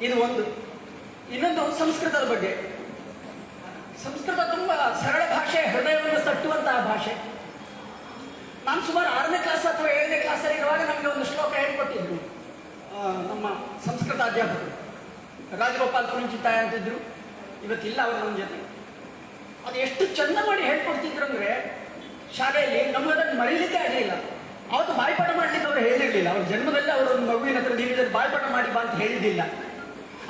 ಇದು ಒಂದು. ಇನ್ನೊಂದು ಸಂಸ್ಕೃತದ ಬಗ್ಗೆ. ಸಂಸ್ಕೃತ ತುಂಬ ಸರಳ ಭಾಷೆ, ಹೃದಯವನ್ನು ತಟ್ಟುವಂತಹ ಭಾಷೆ. ನಾನು ಸುಮಾರು 6ನೇ ಕ್ಲಾಸ್ ಅಥವಾ 7ನೇ ಕ್ಲಾಸಲ್ಲಿ ಇರುವಾಗ ನಮಗೆ ಒಂದು ಶ್ಲೋಕ ಹೇಳ್ಕೊಟ್ಟಿದ್ರು ನಮ್ಮ ಸಂಸ್ಕೃತ ಅಧ್ಯಾಪಕರು, ರಾಜಗೋಪಾಲ್ ಕುಂಚಿತಾಯ ಅಂತಿದ್ರು, ಇವತ್ತಿಲ್ಲ ಅವರು ನಮ್ಮ ಜೊತೆ. ಅದು ಎಷ್ಟು ಚಂದ ಮಾಡಿ ಹೇಳ್ಕೊಡ್ತಿದ್ರು ಅಂದರೆ ಶಾಲೆಯಲ್ಲಿ ನಮಗೆ ಅದನ್ನು ಮರೀಲಿಕ್ಕೆ ಆಗಲಿಲ್ಲ. ಅವತ್ತು ಬಾಯ್ಪಾಠ ಮಾಡಲಿಕ್ಕೆ ಅವರು ಹೇಳಿರಲಿಲ್ಲ. ಅವ್ರ ಜನ್ಮದಲ್ಲಿ ಅವರು ಒಂದು ಮಗುವಿನ ಹತ್ರ ನೀವು ಬಾಯ್ಪಾಠ ಮಾಡಿ ಬಾ ಅಂತ ಹೇಳಿದ್ದಿಲ್ಲ.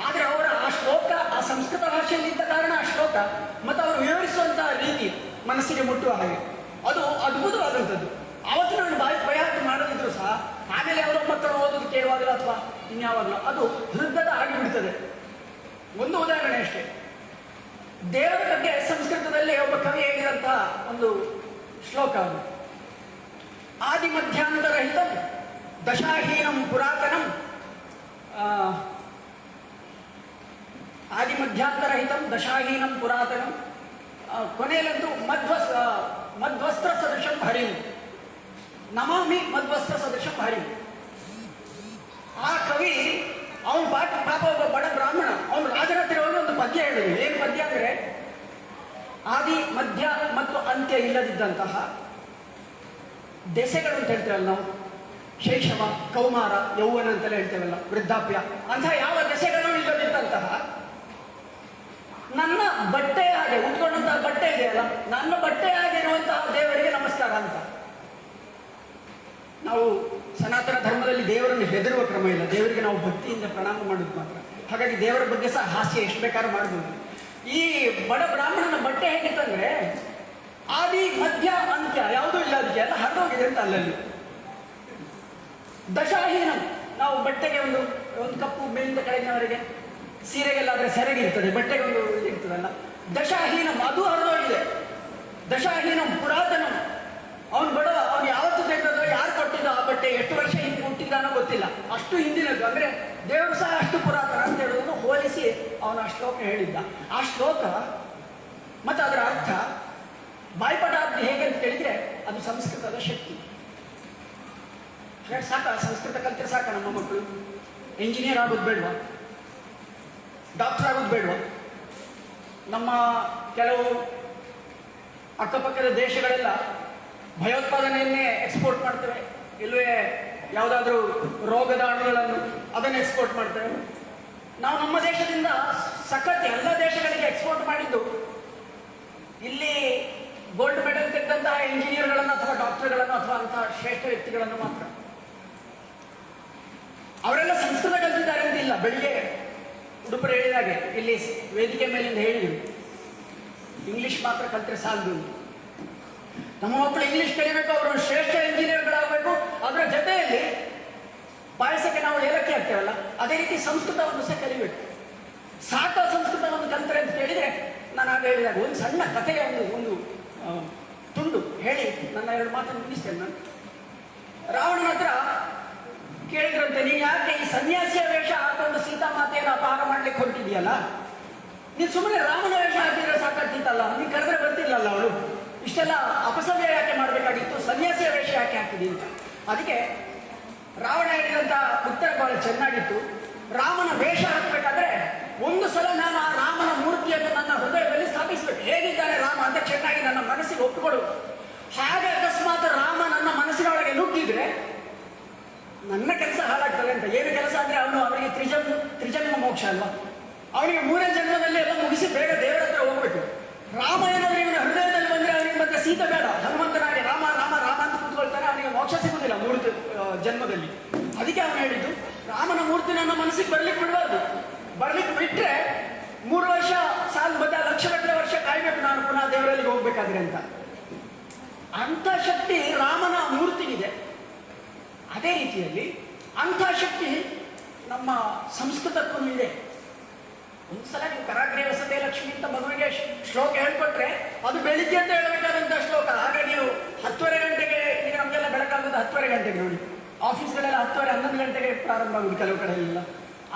ಆದರೆ ಅವರ ಆ ಶ್ಲೋಕ ಆ ಸಂಸ್ಕೃತ ಭಾಷೆಯಲ್ಲಿದ್ದ ಕಾರಣ ಆ ಶ್ಲೋಕ ಮತ್ತು ಅವರು ವಿವರಿಸುವಂತಹ ರೀತಿ ಮನಸ್ಸಿಗೆ ಮುಟ್ಟುವ ಹಾಗೆ ಅದು ಅದ್ಭುತವಾದಂಥದ್ದು. ಆವತ್ತು ನಾನು ಬಯಹಾಟ ಮಾಡದಿದ್ರು ಸಹ ಆಮೇಲೆ ಅವರ ಮಕ್ಕಳು ಓದೋದು ಕೇಳುವಾಗಲೂ ಅಥವಾ ಇನ್ಯಾವಾಗಲೂ ಅದು ಹೃದಯದ ಆಗಿಬಿಡ್ತದೆ. ಒಂದು ಉದಾಹರಣೆ ಅಷ್ಟೇ. ದೇವರ ಬಗ್ಗೆ ಸಂಸ್ಕೃತದಲ್ಲಿ ಒಬ್ಬ ಕವಿ ಹೇಳಿದಂತಹ ಒಂದು ಶ್ಲೋಕ ಅದು, ಆದಿ ಮಧ್ಯಾಂತರಹಿತಂ ದಶಾಹೀನಂ ಪುರಾತನಂ, ಆದಿ ಮಧ್ಯಾಂತರಹಿತಂ ದಶಾಹೀನಂ ಪುರಾತನಂ, ಕೊನೆಯಲ್ಲಂತೂ ಮಧ್ವಸ್ತ್ರ ಸದೃಶಂ ಹರಿಂ, ನಮಾಮಿ ಮಧ್ವಸ್ತ್ರ ಸದೃಶಂ ಹರಿಂ. ಆ ಕವಿ ಅವನು ಪಾಪ ಒಬ್ಬ ಬಡ ಬ್ರಾಹ್ಮಣ, ಅವನು ರಾಜನ ಹತ್ರ ಹೋಗಿ ಒಂದು ಪದ್ಯ ಹೇಳಿದ್ರು. ಏನು ಪದ್ಯ ಅಂದರೆ, ಆದಿ ಮಧ್ಯ ಮತ್ತು ಅಂತ್ಯ ಇಲ್ಲದಿದ್ದಂತಹ ದೆಸೆಗಳು ಅಂತ ಹೇಳ್ತೇವಲ್ಲ ನಾವು, ಶೈಶವ, ಕೌಮಾರ, ಯೌವನ ಅಂತೆಲ್ಲ ಹೇಳ್ತೇವಲ್ಲ, ವೃದ್ಧಾಪ್ಯ, ಅಂತಹ ಯಾವ ದೆಸೆಗಳು ಇಲ್ಲದಿದ್ದಂತಹ ನನ್ನ ಬಟ್ಟೆ ಹಾಗೆ ಉಟ್ಕೊಂಡಂತಹ ಬಟ್ಟೆ ಇದೆಯಲ್ಲ, ನನ್ನ ಬಟ್ಟೆ ಆಗಿರುವಂತಹ ದೇವರಿಗೆ ನಮಸ್ಕಾರ ಅಂತ. ನಾವು ಸನಾತನ ಧರ್ಮದಲ್ಲಿ ದೇವರನ್ನು ಹೆದರುವ ಕ್ರಮ ಇಲ್ಲ, ದೇವರಿಗೆ ನಾವು ಭಕ್ತಿಯಿಂದ ಪ್ರಣಾಮ ಮಾಡೋದು ಮಾತ್ರ. ಹಾಗಾಗಿ ದೇವರ ಬಗ್ಗೆ ಸಹ ಹಾಸ್ಯ ಎಷ್ಟು ಬೇಕಾದ್ರೂ ಮಾಡ್ಬೋದು. ಈ ಬಡ ಬ್ರಾಹ್ಮಣನ ಬಟ್ಟೆ ಹೇಗಿತ್ತಂದ್ರೆ ಆದಿ ಮಧ್ಯ ಅಂತ್ಯ ಯಾವುದೂ ಇಲ್ಲ, ಅದಕ್ಕೆ ಎಲ್ಲ ಹರಿದೋಗಿದೆ ಅಂತ ಅಲ್ಲಲ್ಲಿ. ದಶಾಹೀನ, ನಾವು ಬಟ್ಟೆಗೆ ಒಂದು ಕಪ್ಪು ಮೇಲಿಂದ ಕೆಳಗಿನವರೆಗೆ ಸೀರೆಗೆಲ್ಲಾದ್ರೆ ಸೆರಗಿರ್ತದೆ, ಬಟ್ಟೆಗೊಂದು ಇರ್ತದಲ್ಲ. ದಶಾಹೀನಂ ಅದು ಹರಿದೋಗಿದೆ. ದಶಾಹೀನಂ ಪುರಾತನಂ. ಅವನು ಬಡವ, ಅವನು ಯಾವತ್ತು ತೆಗೆದೋ, ಯಾರು ಕೊಟ್ಟಿದ್ದ ಆ ಬಟ್ಟೆ, ಎಷ್ಟು ವರ್ಷ ಹಿಂದೆ ಹುಟ್ಟಿದ್ದಾನೋ ಗೊತ್ತಿಲ್ಲ, ಅಷ್ಟು ಹಿಂದಿನದ್ದು. ಅಂದ್ರೆ ದೇವರು ಸಹ ಅಷ್ಟು ಪುರಾತನ ಅಂತ ಹೇಳುವುದನ್ನು ಹೋಲಿಸಿ ಅವನು ಆ ಶ್ಲೋಕ ಹೇಳಿದ್ದ. ಆ ಶ್ಲೋಕ ಮತ್ತು ಅದರ ಅರ್ಥ ಬಾಯ್ಪಾಠ ಹೇಗೆ ಅಂತ ಹೇಳಿದ್ರೆ ಅದು ಸಂಸ್ಕೃತದ ಶಕ್ತಿ. ಸಾಕ ಸಂಸ್ಕೃತ ಕಲ್ತಿರೆ ಸಾಕ ನಮ್ಮ ಮಕ್ಕಳು? ಇಂಜಿನಿಯರ್ ಆಗೋದು ಬೇಡವಾ? ಡಾಕ್ಟರ್ ಆಗೋದು ಬೇಡವಾ? ನಮ್ಮ ಕೆಲವು ಅಕ್ಕಪಕ್ಕದ ದೇಶಗಳೆಲ್ಲ ಭಯೋತ್ಪಾದನೆಯನ್ನೇ ಎಕ್ಸ್ಪೋರ್ಟ್ ಮಾಡ್ತವೆ, ಇಲ್ಲವೇ ಯಾವುದಾದ್ರೂ ರೋಗದ ಅಣುಗಳನ್ನು ಅದನ್ನು ಎಕ್ಸ್ಪೋರ್ಟ್ ಮಾಡ್ತೇವೆ. ನಾವು ನಮ್ಮ ದೇಶದಿಂದ ಸಖತ್ ಎಲ್ಲ ದೇಶಗಳಿಗೆ ಎಕ್ಸ್ಪೋರ್ಟ್ ಮಾಡಿದ್ದು ಇಲ್ಲಿ ಗೋಲ್ಡ್ ಮೆಡಲ್ ತೆಗೆದಂತಹ ಇಂಜಿನಿಯರ್ಗಳನ್ನು ಅಥವಾ ಡಾಕ್ಟರ್ಗಳನ್ನು ಅಥವಾ ಅಂತಹ ಶ್ರೇಷ್ಠ ವ್ಯಕ್ತಿಗಳನ್ನು ಮಾತ್ರ. ಅವರೆಲ್ಲ ಸಂಸ್ಕೃತ ಕಲಿತಿದ್ದಾರೆ ಅಂತ ಇಲ್ಲ. ಬೆಳಿಗ್ಗೆ ಉಡುಪರು ಹೇಳಿದಾಗೆ ಇಲ್ಲಿ ವೇದಿಕೆ ಮೇಲಿಂದ ಹೇಳಿದರು, ಇಂಗ್ಲಿಷ್ ಮಾತ್ರ ಕಲಿತ್ರೆ ಸಾಲದು. ನಮ್ಮ ಮಕ್ಕಳು ಇಂಗ್ಲಿಷ್ ಕಲಿಬೇಕು, ಅವರು ಶ್ರೇಷ್ಠ ಇಂಜಿನಿಯರ್ಗಳಾಗಬೇಕು. ಅದರ ಜೊತೆಯಲ್ಲಿ ಪಾಯಸಕ್ಕೆ ನಾವು ಏಲಕ್ಕಿ ಹಾಕ್ತೇವಲ್ಲ, ಅದೇ ರೀತಿ ಸಂಸ್ಕೃತವನ್ನು ಸಹ ಕಲಿಬೇಕು. ಸಾಕ ಸಂಸ್ಕೃತವನ್ನು ಕಲಿತರೆ ಅಂತ ಹೇಳಿದ್ರೆ, ನಾನು ಆಗ ಹೇಳಿದಾಗ ಒಂದು ಸಣ್ಣ ಕಥೆಯ ಒಂದು ತುಂಡು ಹೇಳಿ ನನ್ನ 2 ಮಾತನ್ನು ಮುಗಿಸ್ತೇನೆ. ನಾನು ರಾವಣನ ಹತ್ರ ಕೇಳಿದ್ರಂತೆ, ನೀನು ಯಾಕೆ ಈ ಸನ್ಯಾಸಿಯ ವೇಷ ಹಾಕೊಂಡು ಸೀತಾಮಾತೆಯನ್ನು ಅಪಹಾರ ಮಾಡ್ಲಿಕ್ಕೆ ಹೊರಟಿದೆಯಲ್ಲ, ನೀನು ಸುಮ್ಮನೆ ರಾಮನ ವೇಷ ಹಾಕಿದ್ರೆ ಸಾಕಾಗ್ತಿತ್ತಲ್ಲ, ನೀನು ಕರೆದ್ರೆ ಬರ್ತಿಲ್ಲಲ್ಲ ಅವಳು, ಇಷ್ಟೆಲ್ಲ ಅಪಸವ್ಯ ಯಾಕೆ ಮಾಡಬೇಕಾಗಿತ್ತು, ಸನ್ಯಾಸಿಯ ವೇಷ ಯಾಕೆ ಹಾಕಿದಿ ಅಂತ. ಅದಕ್ಕೆ ರಾವಣ ಹೇಳಿದಂಥ ಉತ್ತರ ಬಹಳ ಚೆನ್ನಾಗಿತ್ತು. ರಾಮನ ವೇಷ ಹಾಕಬೇಕಾದ್ರೆ ಒಂದು ಸಲ ನಾನು ಆ ರಾಮನ ಮೂರ್ತಿಯನ್ನು ನನ್ನ ಹೃದಯದಲ್ಲಿ ಸ್ಥಾಪಿಸಬೇಕು. ಹೇಗಿದ್ದಾನೆ ರಾಮ ಅಂತ ಚೆನ್ನಾಗಿ ನನ್ನ ಮನಸ್ಸಿಗೆ ಒಪ್ಪಿಕೊಡು. ಹಾಗೆ ಅಕಸ್ಮಾತ್ ರಾಮ ನನ್ನ ಮನಸ್ಸಿನೊಳಗೆ ನುಗ್ಗಿದ್ರೆ ನನ್ನ ಕೆಲಸ ಹಾಳಾಗ್ತದೆ ಅಂತ. ಏನು ಕೆಲಸ ಅಂದ್ರೆ ಅವನಿಗೆ ತ್ರಿಜನ್ಮ ಮೋಕ್ಷ ಅಲ್ವಾ, ಅವನಿಗೆ 3ನೇ ಜನ್ಮದಲ್ಲಿ ಎಲ್ಲ ಮುಗಿಸಿ ಬೇಗ ದೇವರ ಹತ್ರ ಹೋಗ್ಬೇಕು. ರಾಮ ಏನಾದ್ರೆ ಇವನ ಹೃದಯದಲ್ಲಿ ಬಂದ್ರೆ ಅವನಿಗೆ ಮತ್ತೆ ಸೀತೆ ಬೇಡ, ಹನುಮಂತನಾಗಿ ರಾಮ ರಾಮ ರಾಮ ಅಂತ ಕೂತ್ಕೊಳ್ತಾನೆ, ಅವನಿಗೆ ಮೋಕ್ಷ ಸಿಗುದಿಲ್ಲ 3 ಜನ್ಮದಲ್ಲಿ. ಅದಕ್ಕೆ ಅವನು ಹೇಳಿದ್ದು, ರಾಮನ ಮೂರ್ತಿ ನನ್ನ ಮನಸ್ಸಿಗೆ ಬರ್ಲಿಕ್ಕೆ ಬಿಡಬಾರ್ದು. ಬರ್ಲಿಕ್ಕೆ ಬಿಟ್ರೆ 3 ವರ್ಷ ಸಾಲು ಬದ್ದ ಲಕ್ಷಗಟ್ಟಲೆ ವರ್ಷ ಕಾಯ್ಬೇಕು ನಾನು ಪುನಃ ದೇವರಲ್ಲಿ ಹೋಗ್ಬೇಕಾದ್ರೆ ಅಂತ. ಅಂಥ ಶಕ್ತಿ ರಾಮನ ಮೂರ್ತಿಗಿದೆ. ಅದೇ ರೀತಿಯಲ್ಲಿ ಅಂಥ ಶಕ್ತಿ ನಮ್ಮ ಸಂಸ್ಕೃತಕ್ಕೂ ಇದೆ. ಒಂದ್ಸಲ ನೀವು ಕರಾಗ್ರೇ ವಸತೆ ಲಕ್ಷ್ಮಿ ಅಂತ ಮಗುವಿಗೆ ಶ್ಲೋಕ ಹೇಳ್ಕೊಟ್ರೆ ಅದು ಬೆಳಿಗ್ಗೆ ಅಂತ ಹೇಳಬೇಕಾದಂಥ ಶ್ಲೋಕ. ಆಗ ನೀವು 10:30 ಗಂಟೆಗೆ, ಈಗ ನಮಗೆಲ್ಲ ಬೆಳಕಾಗೋದು 10:30 ಗಂಟೆಗೆ ನೋಡಿ, ಆಫೀಸ್ಗಳೆಲ್ಲ 10:30 11 ಗಂಟೆಗೆ ಪ್ರಾರಂಭ ಆಗುದು ಕೆಲವು ಕಡೆಯಲ್ಲ.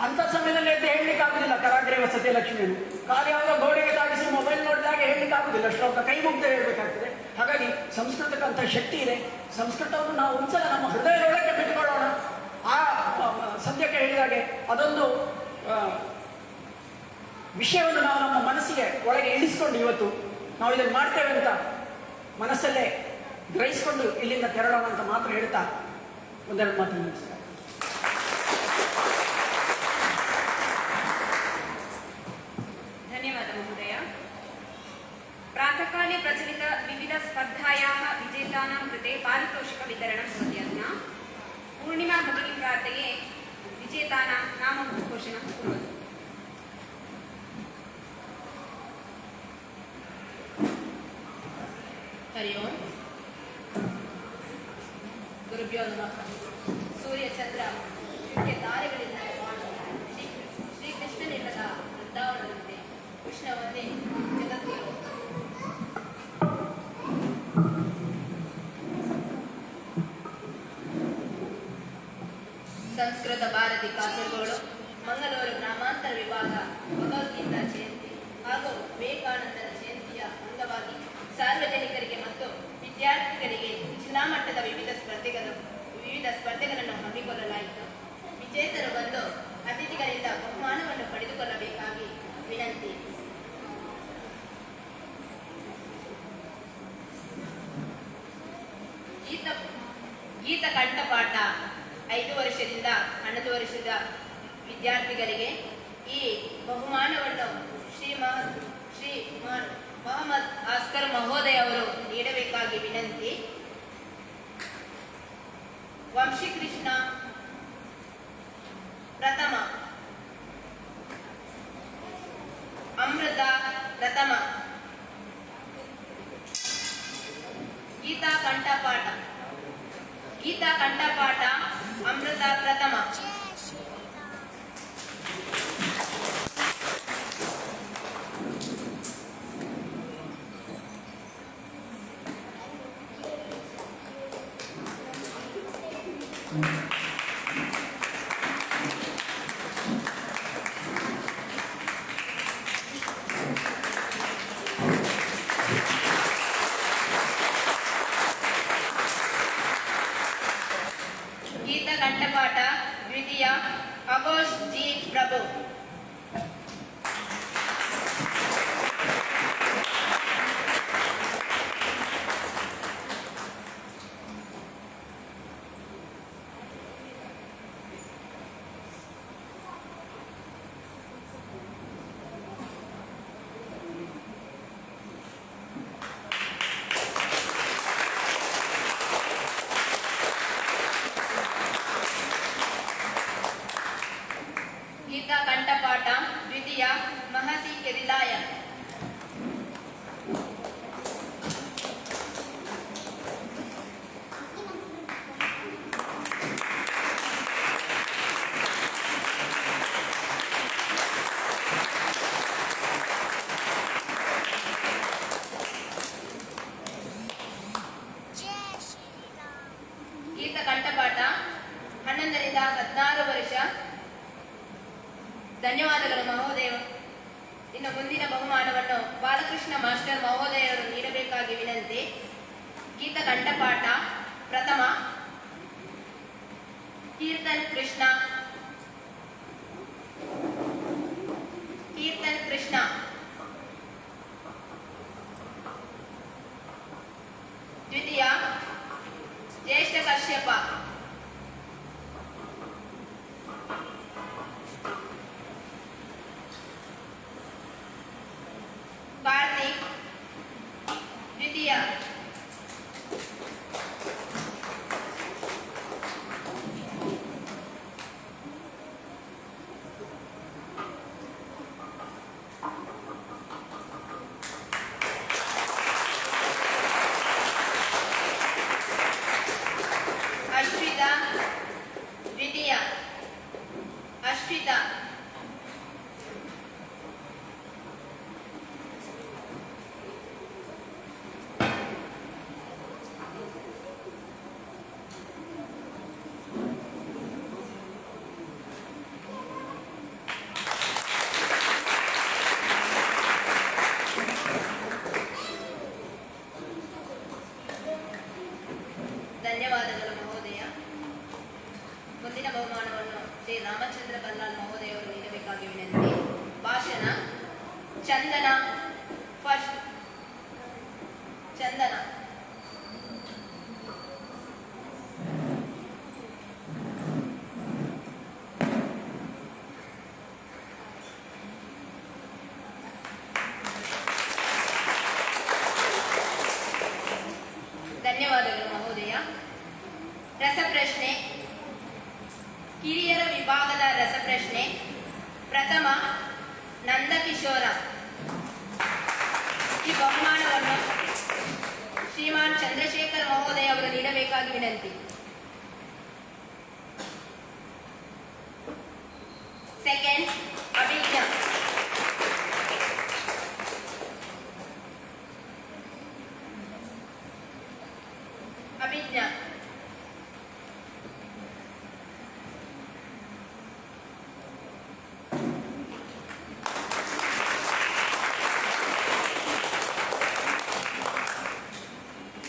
ಅಂಥ ಸಮಯದಲ್ಲಿ ಅಂತ ಹೇಳಲಿಕ್ಕೆ ಆಗುದಿಲ್ಲ ಕರಾಗ್ರೇ ವಸತೆ ಲಕ್ಷ್ಮಿಯನ್ನು. ಖಾಲಿ ಯಾವಾಗ ಗೋಡೆಗೆ ತಾಗಿಸಿ ಮೊಬೈಲ್ ನೋಡಿದಾಗ ಹೇಳಲಿಕ್ಕೆ ಆಗುದಿಲ್ಲ, ಶ್ಲೋಕ ಕೈ ಮುಗ್ದೇ ಹೇಳ್ಬೇಕಾಗ್ತದೆ. ಹಾಗಾಗಿ ಸಂಸ್ಕೃತಕ್ಕಂಥ ಶಕ್ತಿ ಇದೆ. ಸಂಸ್ಕೃತವನ್ನು ನಾವು ಒಂದ್ಸಲ ನಮ್ಮ ಹೃದಯದೊಳಗೆ ಬಿಟ್ಟುಕೊಳ್ಳೋಣ. ಆ ಸದ್ಯಕ್ಕೆ ಹೇಳಿದಾಗೆ ಅದೊಂದು ವಿಷಯವನ್ನು ನಾವು ನಮ್ಮ ಮನಸ್ಸಿಗೆ ಒಳಗೆ ಇಳಿಸ್ಕೊಂಡು ಇವತ್ತು ನಾವು ಇದನ್ನು ಮಾಡ್ತೇವೆ ಅಂತ ಮನಸ್ಸಲ್ಲೇ ಗ್ರಹಿಸಿಕೊಂಡು ಇಲ್ಲಿಂದ ತೆರಳೋಣ ಅಂತ ಮಾತ್ರ ಹೇಳ್ತಾ 1-2 ಮಾತು ಮುಗಿಸ್ತಾರೆ. धन्यवाद महोदय. प्रातःकाले प्रचलित विविध स्पर्धायाः विजेतानां कृते पारितोषिकवितरणं भवति. अधुना पूर्णिमा भगिनीं प्रार्थये विजेतानां नाम घोषणं कुर्वन्तु. हरि ओम. गुरुभ्यो नमः. सूर्य चंद्र ಮುಖ್ಯ ತಾರೆಗಳಿಂದ ಶ್ರೀಕೃಷ್ಣನಿಲ್ಲದ ವೃಂದಾವನದಂತೆ ಕೃಷ್ಣವನ್ನೇ ಜಗತ್ತಿರೋ ಸಂಸ್ಕೃತ ಭಾರತಿ ಕಾಸರಗೋಡು ಮಂಗಳೂರು ಗ್ರಾಮಾಂತರ ವಿಭಾಗ ಭಗವದ್ಗೀತಾ ಜಯಂತಿ ಹಾಗೂ ವಿವೇಕಾನಂದರ ಜಯಂತಿಯ ಅಂಗವಾಗಿ ಸಾರ್ವಜನಿಕರಿಗೆ ಮತ್ತು ವಿದ್ಯಾರ್ಥಿಗಳಿಗೆ ಜಿಲ್ಲಾ ಮಟ್ಟದ ವಿವಿಧ ಸ್ಪರ್ಧೆಗಳನ್ನು ಹಮ್ಮಿಕೊಳ್ಳಲಾಯಿತು. ವಿಜೇತರು ಬಂದು ಅತಿಥಿಗಳಿಂದ ಬಹುಮಾನವನ್ನು ಪಡೆದುಕೊಳ್ಳಬೇಕಾಗಿ ವಿನಂತಿ. ಗೀತ ಕಂಠಪಾಠ 5 ವರ್ಷದಿಂದ 12 ವರ್ಷದ ವಿದ್ಯಾರ್ಥಿಗಳಿಗೆ ಈ ಬಹುಮಾನವನ್ನು ಶ್ರೀ ಮೊಹಮ್ಮದ್ ಅಸ್ಕರ್ ಮಹೋದಯ ಅವರು ನೀಡಬೇಕಾಗಿ ವಿನಂತಿ. ವಂಶೀಕೃಷ್ಣ ಪ್ರಥಮ, ಅಮೃತ ಪ್ರಥಮ, ಗೀತಾ ಕಂಠಪಾಠ ಅಮೃತ ಪ್ರಥಮ. ಗೀತ ಕಂಠಪಾಠ ದ್ವಿತೀಯ ಅಘೋಷ್ ಜಿ ಪ್ರಭು. ಗೀತ ಕಂಠಪಾಠ ದ್ವಿತೀಯ ಮಹತಿ ಕೆದಿಲಾಯ. ಗೀತ ಕಂಠಪಾಠ 11 ರಿಂದ 16 ವರ್ಷ. ಧನ್ಯವಾದಗಳು ಮಹೋದಯ. ಇನ್ನು ಮುಂದಿನ ಬಹುಮಾನವನ್ನು ಬಾಲಕೃಷ್ಣ ಮಾಸ್ಟರ್ ಮಹೋದಯರು ನೀಡಬೇಕಾಗಿ ವಿನಂತಿ. ಗೀತ ಕಂಠಪಾಠ ಪ್ರಥಮ ಕೀರ್ತನ್ ಕೃಷ್ಣ. ಕೀರ್ತನ್ ಕೃಷ್ಣ. ದ್ವಿತೀಯ ಜ್ಯೇಷ್ಠ ಕಶ್ಯಪ. ಕಾರ್ತಿಕ್. ದ್ವಿತೀಯ ಅಶ್ವಿತಾ. ದ್ವಿತೀಯ ಅಶ್ವಿತಾ. ಧನ್ಯವಾದಗಳು ಮಹೋದಯ. ಮುಂದಿನ ಬಹುಮಾನವನ್ನು ಶ್ರೀ ರಾಮಚಂದ್ರ ಬಲ್ಲಾಲ್ ಮಹೋದಯವರು ನೀಡಬೇಕಾಗಿ ವಿನಂತಿ. ಭಾಷಣ ಚಂದನ. ಫಸ್ಟ್ ಚಂದನ. ಧನ್ಯವಾದಗಳು ಮಹೋದಯ. ರಸಪ್ರಶ್ನೆ ಕಿರಿಯರ ವಿಭಾಗದ ರಸಪ್ರಶ್ನೆ ಪ್ರಥಮ ನಂದಕಿಶೋರ. ಈ ಬಹುಮಾನವನ್ನು ಶ್ರೀಮಾನ್ ಚಂದ್ರಶೇಖರ್ ಮಹೋದಯ ಅವರು ನೀಡಬೇಕಾಗಿ ವಿನಂತಿ. ಸೆಕೆಂಡ್ ಅಭಿಜ್ಞಾ. ಅಭಿಜ್ಞಾ.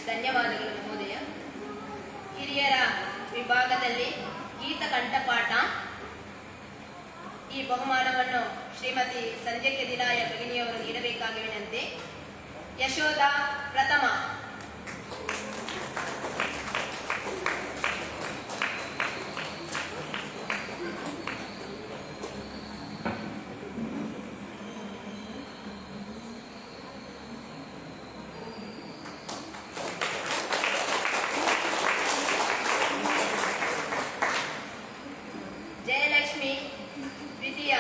ಧನ್ಯವಾದಗಳು ಮಹೋದಯ. ಹಿರಿಯರ ವಿಭಾಗದಲ್ಲಿ ಗೀತ ಕಂಠಪಾಠ. ಈ ಬಹುಮಾನವನ್ನು ಶ್ರೀಮತಿ ಸಂಜೆ ಕೆದಿಲಾಯ ಭಗಿನಿಯವರು ನೀಡಬೇಕಾಗಿ ವಿನಂತಿ. ಯಶೋಧ ಪ್ರಥಮ. ಜಯಲಕ್ಷ್ಮಿ ದ್ವಿತೀಯ.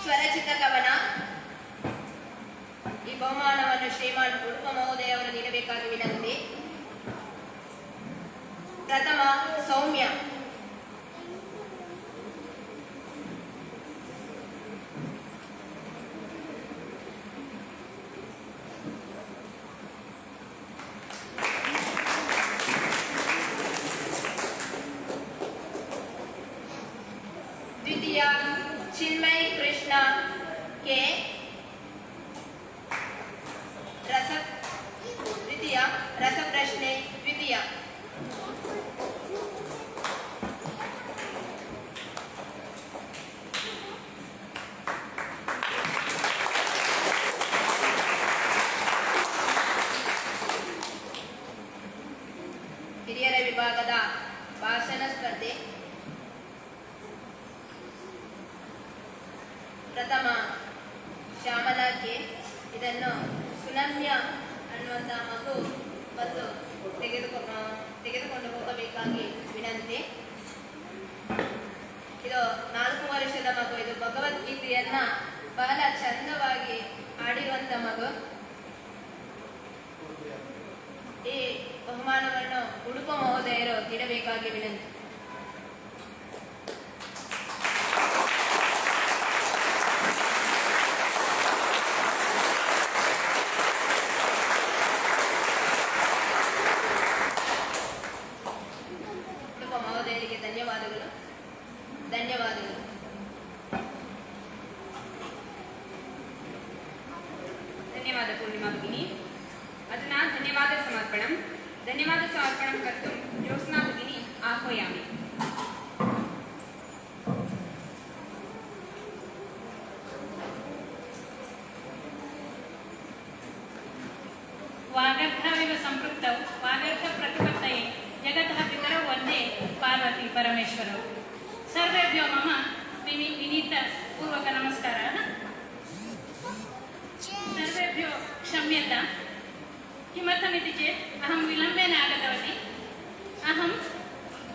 ಸ್ವರಚಿತ ಕವನ. ಈ ಬಹುಮಾನವನ್ನು ಶ್ರೀಮಾನ್ ಉಡುಪ ಮಹೋದಯ ಅವರು ನೀಡಬೇಕಾಗಿ ವಿನಂತಿ. ಪ್ರಥಮ ಸೌಮ್ಯ. ದ್ವಿತೀಯ ಚಿನ್ಮಯ್ ಕೃಷ್ಣ ಕೆ. ದ್ವಿತೀಯ ರಸಪ್ರಶ್ನೆ ದ್ವಿತೀಯ. ಹಿರಿಯರ ವಿಭಾಗದ ಭಾಷಣ ಸ್ಪರ್ಧೆ. ಪ್ರಥಮ ಶ್ಯಾಮಲಾ ಕೆ. ಇದನ್ನು ಸುನಮ್ಯ ಅನ್ನುವಂತಹ ಮಗು ಬಂದು ತೆಗೆದುಕೊಂಡು ಹೋಗಬೇಕಾಗಿ ವಿನಂತಿ. ಇದು 4 ವರ್ಷದ ಮಗು. ಇದು ಭಗವದ್ಗೀತೆಯನ್ನ ಬಹಳ ಚಂದವಾಗಿ ಹಾಡಿರುವಂತ ಮಗು. ಈ ಬಹುಮಾನವನ್ನು ಉಡುಪ ಮಹೋದಯರು ನೀಡಬೇಕಾಗಿ ವಿನಂತಿ. ಉಡುಪ ಮಹೋದಯರಿಗೆ ಧನ್ಯವಾದಗಳು. ಧನ್ಯವಾದಗಳು. धन्यवाद पूर्णिमा भगिनी. अधुना धन्यवाद समर्पणं. धन्यवाद समर्पणं कर्तुं ज्योत्स्ना भगिनी आह्वयामि. वागर्थाविव सम्पृक्तौ वागर्थप्रतिपत्तये जगतः पितरौ वन्दे पार्वती परमेश्वरौ. सर्वेभ्यो मम विनीतपूर्वक नमस्कारः. सर्वेभ्यो क्षम्यतां. किमर्थमिति चेत् अहं विलम्बेन आगतवती. अहं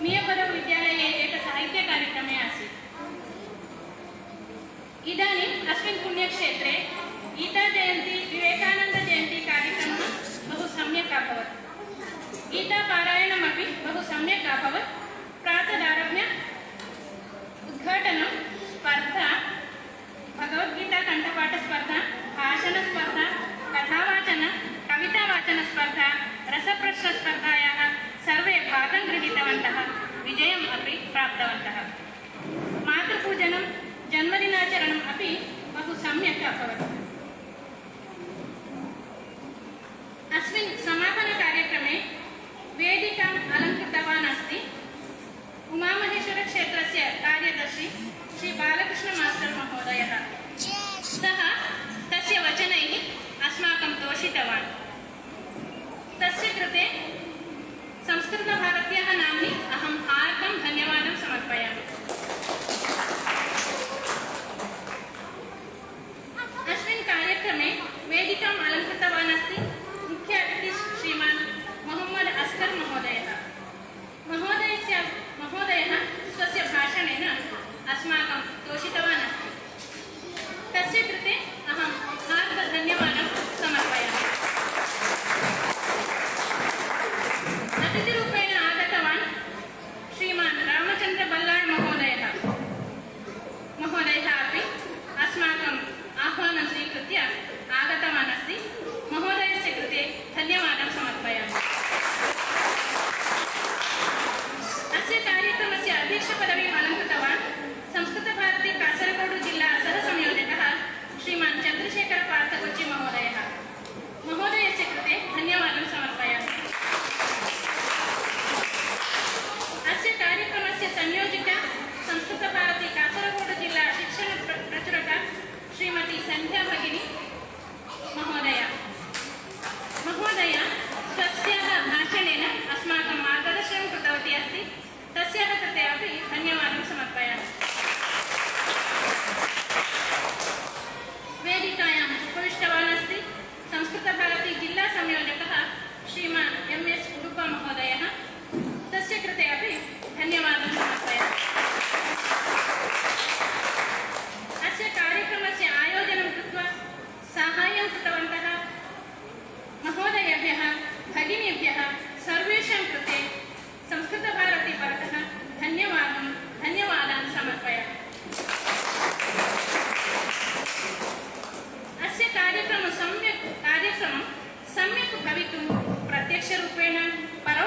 मियपदौ विद्यालये एकसाहित्यकार्यक्रमे आसीत्. इदानीम् अस्मिन् पुण्यक्षेत्रे गीताजयन्ती विवेकानन्दजयन्ती कार्यक्रमः बहु सम्यक् अभवत्. गीतापारायणमपि बहु सम्यक् अभवत्. प्रातरारभ्य उद्घाटनं, स्पर्धा, भगवद्गीता कण्ठपाठस्पर्धा, भाषणस्पर्धा, कथावाचन, कवितावाचनस्पर्धा, रसप्रश्नस्पर्धायाः सर्वे भागं गृहीतवन्तः. विजयम् अपि प्राप्तवन्तः. मातृपूजनं, जन्मदिनाचरणम् अपि बहु सम्यक् अभवत्. अस्मिन् समापनकार्यक्रमे वेदिकाम् अलङ्कृतवान् अस्ति उमामहेश्वरक्षेत्रस्य कार्यदर्शी श्री बालकृष्ण मास्टर् महोदयः. सः तस्य वचनैः अस्माकं तोषितवान्. तस्य कृते संस्कृतभारत्याः नाम्नि अहं हार्दं धन्यवादं समर्पयामि. अस्मिन् कार्यक्रमे वेदिकाम् अलङ्कृतवान् अस्ति मुख्य अतिथिः श्रीमान् मोहम्मद अस्कर महोदयः. महोदयः स्वस्य भाषणेन अस्माकं तोषितवान् अस्ति. तस्य कृते अहं हार्दधन्यवादं समर्पयामि. अतिथिरूपेण आगतवान् श्रीमान् रामचन्द्र बल्लाळ् महोदयः.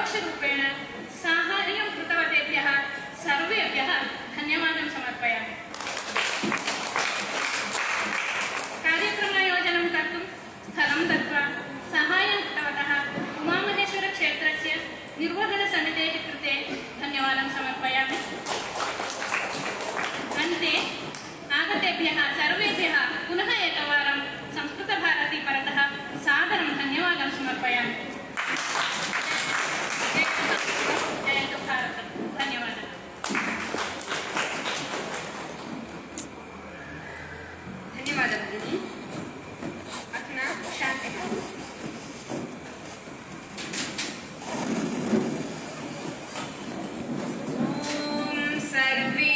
परोक्षरूपेण साहाय्यं कृतवतेभ्यः सर्वेभ्यः धन्यवादं समर्पयामि। कार्यक्रमयोजनं कर्तुं स्थलं दत्त्वा साहाय्यं कृतवतः उमामहेश्वरक्षेत्रस्य निर्वहणसमितेः कृते धन्यवादं समर्पयामि। अन्ते आगतेभ्यः सर्वेभ्यः पुनः एकवारं संस्कृतभारती परतः सादरं धन्यवादं समर्पयामि। जयतु भारतम्। धन्यवादः। धन्यवादः भगिनी। अधुना शान्तिः। ॐ सर्वे